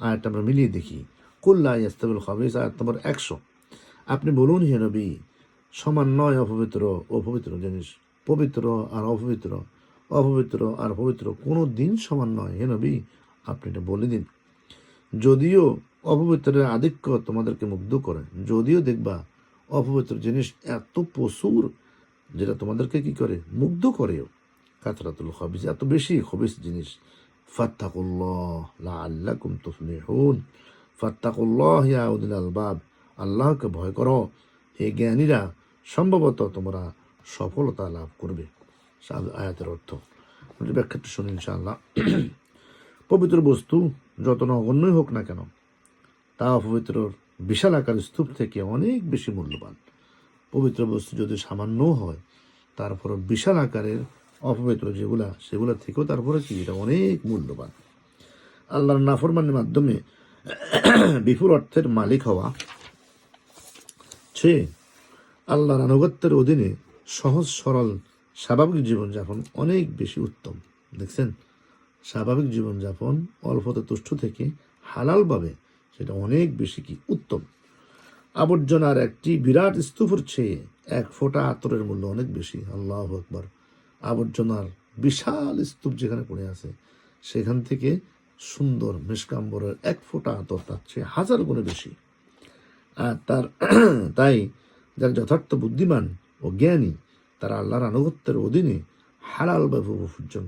আয়াতটা আমরা মিলিয়ে দেখি। কুল লা ইয়াস্তাবিল খাবিস, আয়াত নম্বর 100। আপনি বলুন হে নবী, সমান নয় অপবিত্র ও পবিত্র জিনিস, পবিত্র আর অপবিত্র, অপবিত্র আর পবিত্র কোনো দিন সমান নয় হে নবী, আপনি এটা বলে দিন। যদিও অপবিত্রের আধিক্য তোমাদেরকে মুগ্ধ করে, যদিও দেখবা অপবিত্র জিনিস এত প্রচুর যেটা তোমাদেরকে কি করে, মুগ্ধ করেও, কাতরাতুল খাবিস এত বেশি খবিস জিনিস। ফাত্তাকুল্লাহ লাআল্লাকুম তুফলিহুন, ফাত্তাকুল্লাহ ইয়া উলিল আলবাব, আল্লাহকে ভয় করো হে জ্ঞানীরা, সম্ভবত তোমরা সফলতা লাভ করবে। আয়াতের অর্থ ব্যাখ্যাটা শুনি ইনশাআল্লাহ। পবিত্র বস্তু যত নগণ্যই হোক না কেন, তা অপবিত্র বিশাল আকার স্তূপ থেকে অনেক বেশি মূল্যবান। পবিত্র বস্তু যদি সামান্য হয়, তারপর বিশাল আকারের অপবিত্র যেগুলা, সেগুলা থেকেও তারপরে কি এটা অনেক মূল্যবান। আল্লাহর নাফরমানের মাধ্যমে বিপুল অর্থের মালিক হওয়া সে আল্লাহর আনুগত্যের অধীনে সহজ সরল স্বাভাবিক জীবনযাপন অনেক বেশি উত্তম। দেখছেন, স্বাভাবিক জীবনযাপন অল্পতে তুষ্ট থেকে হালালভাবে সেটা অনেক বেশি কি উত্তম। আবর্জনার একটি বিরাট স্তূপের চেয়ে এক ফোঁটা আতরের মূল্য অনেক বেশি। আল্লাহু আকবার। আবর্জনার বিশাল স্তূপ যেখানে পড়ে আছে, সেখান থেকে সুন্দর মেশকাম্বরের এক ফোঁটা আতর তার চেয়ে 1000 গুণে বেশি। আর তাই যারা যথার্থ বুদ্ধিমান ও জ্ঞানী, তারা আল্লাহর আনুগত্যের অধীনে হালালভাবে উপার্জন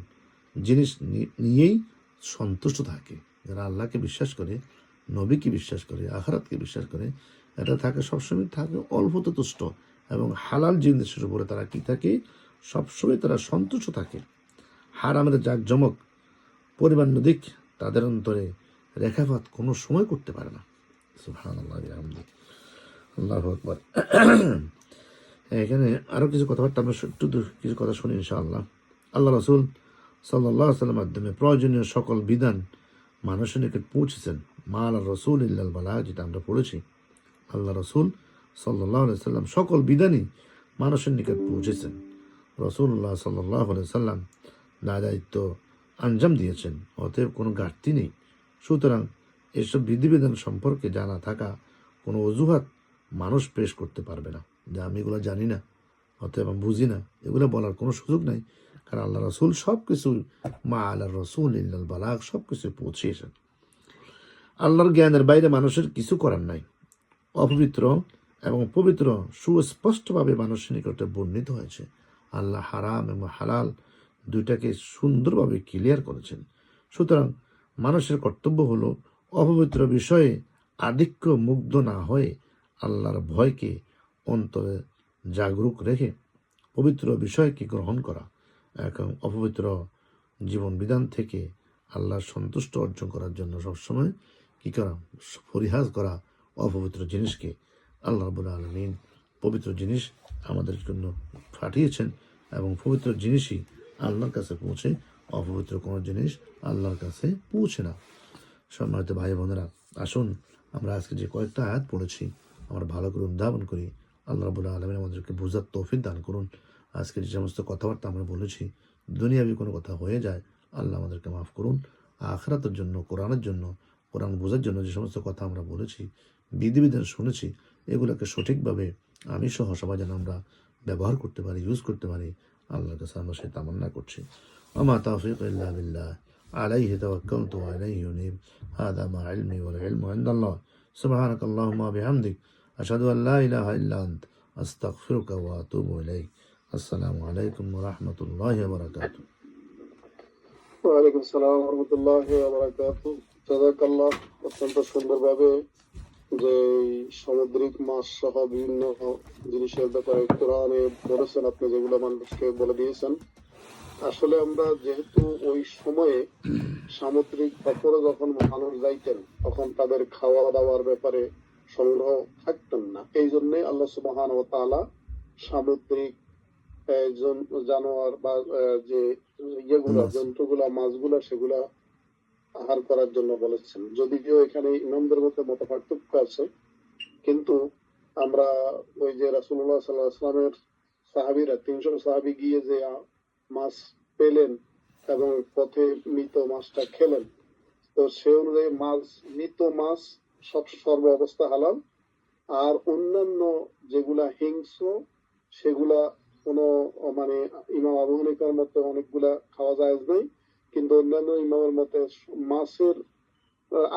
জিনিস নিয়েই সন্তুষ্ট থাকে। যারা আল্লাহকে বিশ্বাস করে, নবীকে বিশ্বাস করে, আখিরাতকে বিশ্বাস করে, এটা থাকে সবসময় থাকে অল্পতে তুষ্ট, এবং হালাল জিনিসের উপরে তারা কি থাকে, সবসময় তারা সন্তুষ্ট থাকে। হারামের জাকজমক পরিমাণ নদিক তাদের অন্তরে রেখাপাত কোনো সময় করতে পারে না। সুবহানাল্লাহ বিহামদিহি, আল্লাহু আকবার। এখানে আরো কিছু কথাবার্তা আমরা একটু কিছু কথা শুনি ইনশাআল্লাহ। আল্লাহ রাসূল সাল্লাল্লাহু আলাইহি ওয়াসাল্লামের মাধ্যমে প্রয়োজনীয় সকল বিধান মানুষের নিকট পৌঁছেছেন। মা আলা রাসূল ইল্লাল বালাগ, যেটা আমরা পড়েছি। আল্লাহ রাসূল সাল্লাল্লাহু আলাইহি ওয়াসাল্লাম সকল বিধানই মানুষের নিকট পৌঁছেছেন। রাসূলুল্লাহ সাল্লাল্লাহু আলাইহি ওয়াসাল্লাম দায়িত্ব আঞ্জাম দিয়েছেন, অতএব কোনো ঘাটতি নেই। সুতরাং এসব বিধিবিধান সম্পর্কে জানা থাকা কোনো অজুহাত মানুষ পেশ করতে পারবে না যে আমি এগুলো জানি না, অতএব আমি বুঝি না, এগুলো বলার কোনো সুযোগ নাই। কারণ আল্লাহ রাসূল সব কিছু, মা আল্লাহ রসুল ইল্লাল বালাগ, সব কিছু পৌঁছিয়েছেন। আল্লাহর জ্ঞানের বাইরে মানুষের কিছু করার নাই। অপবিত্র এবং পবিত্র সুস্পষ্টভাবে মানুষের নিকটে বর্ণিত হয়েছে। আল্লাহ হারাম এবং হালাল দুইটাকে সুন্দরভাবে ক্লিয়ার করেছেন। সুতরাং মানুষের কর্তব্য হলো অপবিত্র বিষয়ে আধিক্য মুগ্ধ না হয়ে আল্লাহর ভয়কে অন্তরে জাগরুক রেখে পবিত্র বিষয়কে গ্রহণ করা এবং অপবিত্র জীবন বিধান থেকে আল্লাহর সন্তুষ্ট অর্জন করার জন্য সবসময় কি করা, পরিহাস করা অপবিত্র জিনিসকে। আল্লাহ রাব্বুল আলামিন পবিত্র জিনিস আমাদের জন্য পাঠিয়েছেন, এবং পবিত্র জিনিসই আল্লাহর কাছে পৌঁছে, অপবিত্র কোনো জিনিস আল্লাহর কাছে পৌঁছে না। সম্মানিত ভাই বোনেরা, আসুন আমরা আজকে যে কয়েকটা আয়াত পড়েছি আমরা ভালো করে উদ্ধাবন করি। আল্লাহ রাব্বুল আলামিন আমাদেরকে বুঝার তৌফিক দান করুন। আজকে যে সমস্ত কথাবার্তা আমরা বলেছি, দুনিয়াবি কোনো কথা হয়ে যায়, আল্লাহ আমাদেরকে মাফ করুন। আখিরাতের জন্য, কোরআনের জন্য, কোরআন বোঝার জন্য যে সমস্ত কথা আমরা বলেছি, বিধিবিধান শুনেছি, এগুলোকে সঠিকভাবে আমি সহ সবাই যেন আমরা ব্যবহার করতে পারি, ইউজ করতে পারি, আল্লাহর কাছে আমরা সেই তামান্না করছি। ওমা তাওফীক ইল্লা বিল্লাহ, আলাইহি তাওয়াক্কালতু ওয়া ইলাইহি উনীব। হাযা মা ইলমি ওয়াল ইলমু ইনদাল্লাহ। সুবহানাকাল্লাহুম্মা ওয়া বিহামদিক, আশহাদু আল লা ইলাহা ইল্লা আনতা, আস্তাগফিরুকা ওয়া আতুবু ইলাইক। আসসালামু আলাইকুম ওয়া রাহমাতুল্লাহি ওয়া বারাকাতুহু। ওয়ালাইকুম আসসালাম ওয়া রাহমাতুল্লাহি ওয়া বারাকাতুহু। জাযাকাল্লাহ। অত্যন্ত সুন্দরভাবে যে সামুদ্রিক মাছ সহ বিভিন্ন জিনিসের ব্যাপারে কোরআনে বলেছেন, আপনি যেগুলো মানুষকে বলে দিয়েছেন। আসলে আমরা যেহেতু ওই সময়ে সামুদ্রিক সফরে যখন মানুষ যাইতেন, তখন তাদের খাওয়া দাওয়ার ব্যাপারে সংগ্রহ থাকতেন না। এই জন্যে আল্লাহ সুবহানাহু ওয়া তাআলা সামুদ্রিক জানোয়ার বা যে ইয়েগুলা মাছ। জন্তুগুলা মাছগুলা সেগুলা আহার করার জন্য বলেছেন। যদিও এখানে ইমামদের মধ্যে মত পার্থক্য আছে, কিন্তু আমরা ওই যে রাসূলুল্লাহ সাল্লাল্লাহু আলাইহি ওয়াসাল্লামের সাহাবীরা 300 সাহাবী গিয়ে যে মাছ পেলেন এবং পথে মৃত মাছটা খেলেন, তো সে অনুযায়ী মৃত মাছ সর্ব অবস্থা হালাল। আর অন্যান্য যেগুলা হিংস্র সেগুলা কোনো মানে ইমাম আবু হানিফার মতে অনেকগুলা খাওয়া যায় নাই, কিন্তু অন্যান্য ইমামের মতে মাছের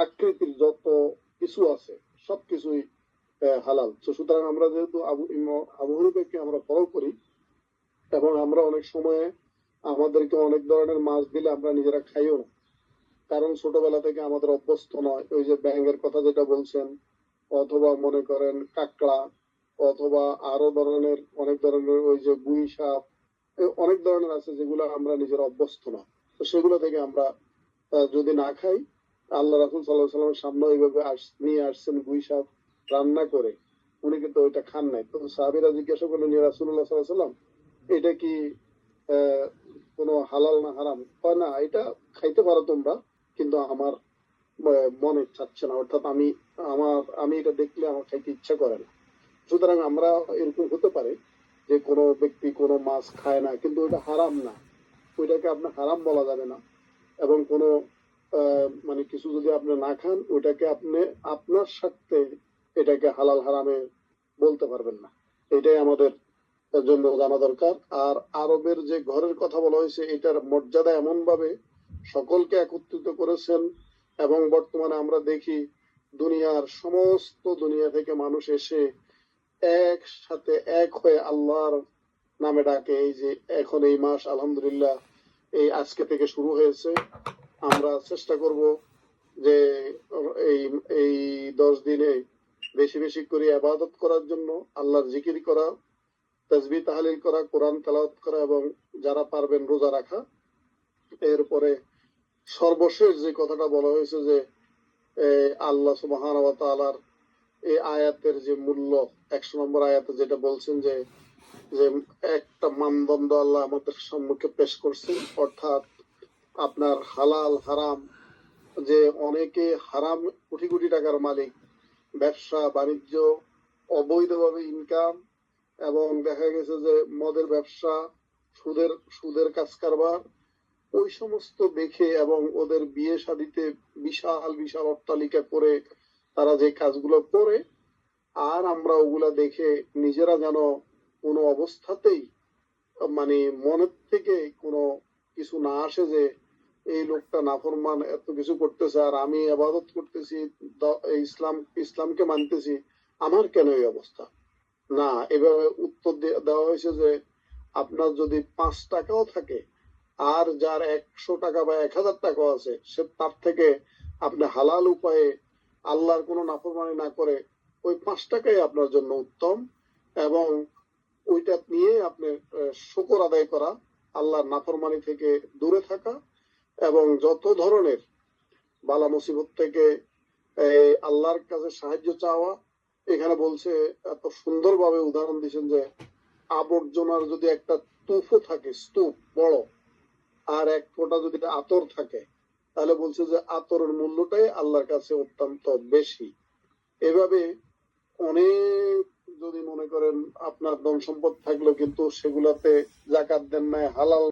আকৃতির যত কিছু আছে সবকিছুই হালাল। তো সুতরাং আমরা যেহেতু আবু হানিফাকে আমরা ফলো করি, এবং আমরা অনেক সময়ে আমাদেরকে অনেক ধরনের মাছ দিলে আমরা নিজেরা খাইও না, কারণ ছোটবেলা থেকে আমাদের অভ্যস্ত নয়। ওই যে ব্যাঙের কথা যেটা বলছেন, অথবা মনে করেন কাঁকড়া, অথবা আরো ধরনের অনেক ধরনের ওই যে গুই সাপ, অনেক ধরনের আছে যেগুলো আমরা নিজেরা অভ্যস্ত না। তো সেগুলো থেকে আমরা যদি না খাই, আল্লাহ রাসূল সাল্লাল্লাহু আলাইহি ওয়াসাল্লামের সামনে ওইভাবে নিয়ে আসছেন গুই সাপ রান্না করে, উনি কিন্তু ওইটা খান নাই। তো সাহাবীরা জিজ্ঞাসা করলেন, ইয়া রাসূলুল্লাহ সাল্লাল্লাহু আলাইহি ওয়াসাল্লাম, এটা কি কোনো হালাল না হারাম? কয় না, এটা খাইতে পারো তোমরা, কিন্তু আমার মনে চাচ্ছে না, অর্থাৎ আমি এটা দেখলে আমার খাইতে ইচ্ছা করে না। সুতরাং আমরা এরকম হতে পারে যে কোনো ব্যক্তি কোনো মাছ খায় না, কিন্তু ওটা হারাম না, ওইটাকে আপনার হারাম বলা যাবে না। এবং কোনো মানে কিছু যদি আপনি না খান, ওইটাকে আপনি আপনার স্বার্থে এটাকে হালাল হারামে বলতে পারবেন না। এটাই আমাদের জন্য জানা দরকার। আর আরবের যে ঘরের কথা বলা হয়েছে, এটার মর্যাদা এমন ভাবে সকলকে একত্রিত করেছেন, এবং বর্তমানে আমরা দেখি দুনিয়ার সমস্ত দুনিয়া থেকে মানুষ এসে একসাথে এক হয়ে আল্লাহর নামে ডাকে। এই যে এখন এই মাস আলহামদুলিল্লাহ এই আজকে থেকে শুরু হয়েছে, আমরা চেষ্টা করব যে এই এই 10 দিনে বেশি বেশি করে ইবাদত করার জন্য, আল্লাহর জিকির করা, তাসবিহ তাহলিল করা, কোরআন তেলাওয়াত করা, এবং যারা পারবেন রোজা রাখা। এরপরে সর্বশেষ যে কথাটা বলা হয়েছে যে আল্লাহ সুবহানাহু ওয়া তাআলার এই আয়াতের যে মূল্য, 100 নম্বর আয়াতে যেটা বলছেন যে যে একটা মানদণ্ড আল্লাহ আমাদের সম্মুখে পেশ করছেন, অর্থাৎ আপনার হালাল হারাম, যে অনেকে হারাম কোটি কোটি টাকার মালিক, ব্যবসা বাণিজ্য, অবৈধভাবে ইনকাম, এবং দেখা গেছে যে মদের ব্যবসা, সুদের কাজ কারবার, ওই সমস্ত দেখে এবং ওদের বিয়ে শাদিতে বিশাল বিশাল অট্টালিকা করে তারা যে কাজগুলো করে, আর আমরা ওগুলা দেখে নিজেরা যেন কোনো অবস্থাতেই মানে মনের থেকে কোনো কিছু না আসে যে এই লোকটা নাফরমান এত কিছু করতেছে আর আমি ইবাদত করতেছি, ইসলামকে মানতেছি, আমার কেন এই অবস্থা? না, এভাবে উত্তর দেওয়া হয়েছে যে আপনার যদি 5 টাকাও থাকে, আর যার 100 টাকা বা 1000 টাকাও আছে, সে তার থেকে আপনি হালাল উপায়ে আল্লাহর কোনো নাফরমানি না করে ওই 5 টাকাই আপনার জন্য উত্তম, এবং ওইটা নিয়ে আপনি শুকর আদায় করা, আল্লাহর নাফরমানি থেকে দূরে থাকা, এবং যত ধরনের বালা মুসিবত থেকে আল্লাহর কাছে সাহায্য চাওয়া। এখানে বলছে, এত সুন্দরভাবে উদাহরণ দিচ্ছেন যে আবর্জনার যদি একটা তুফও থাকে, স্তূপ বড়, আর এক ফোঁটা যদি আতর থাকে, তাহলে বলছে যে আতরের মূল্যটাই আল্লাহর কাছে অত্যন্ত বেশি। এভাবে অনেক, যদি মনে করেন আপনার ধন সম্পদ থাকলো কিন্তু সেগুলাতে যাকাত দেন নাই, হালাল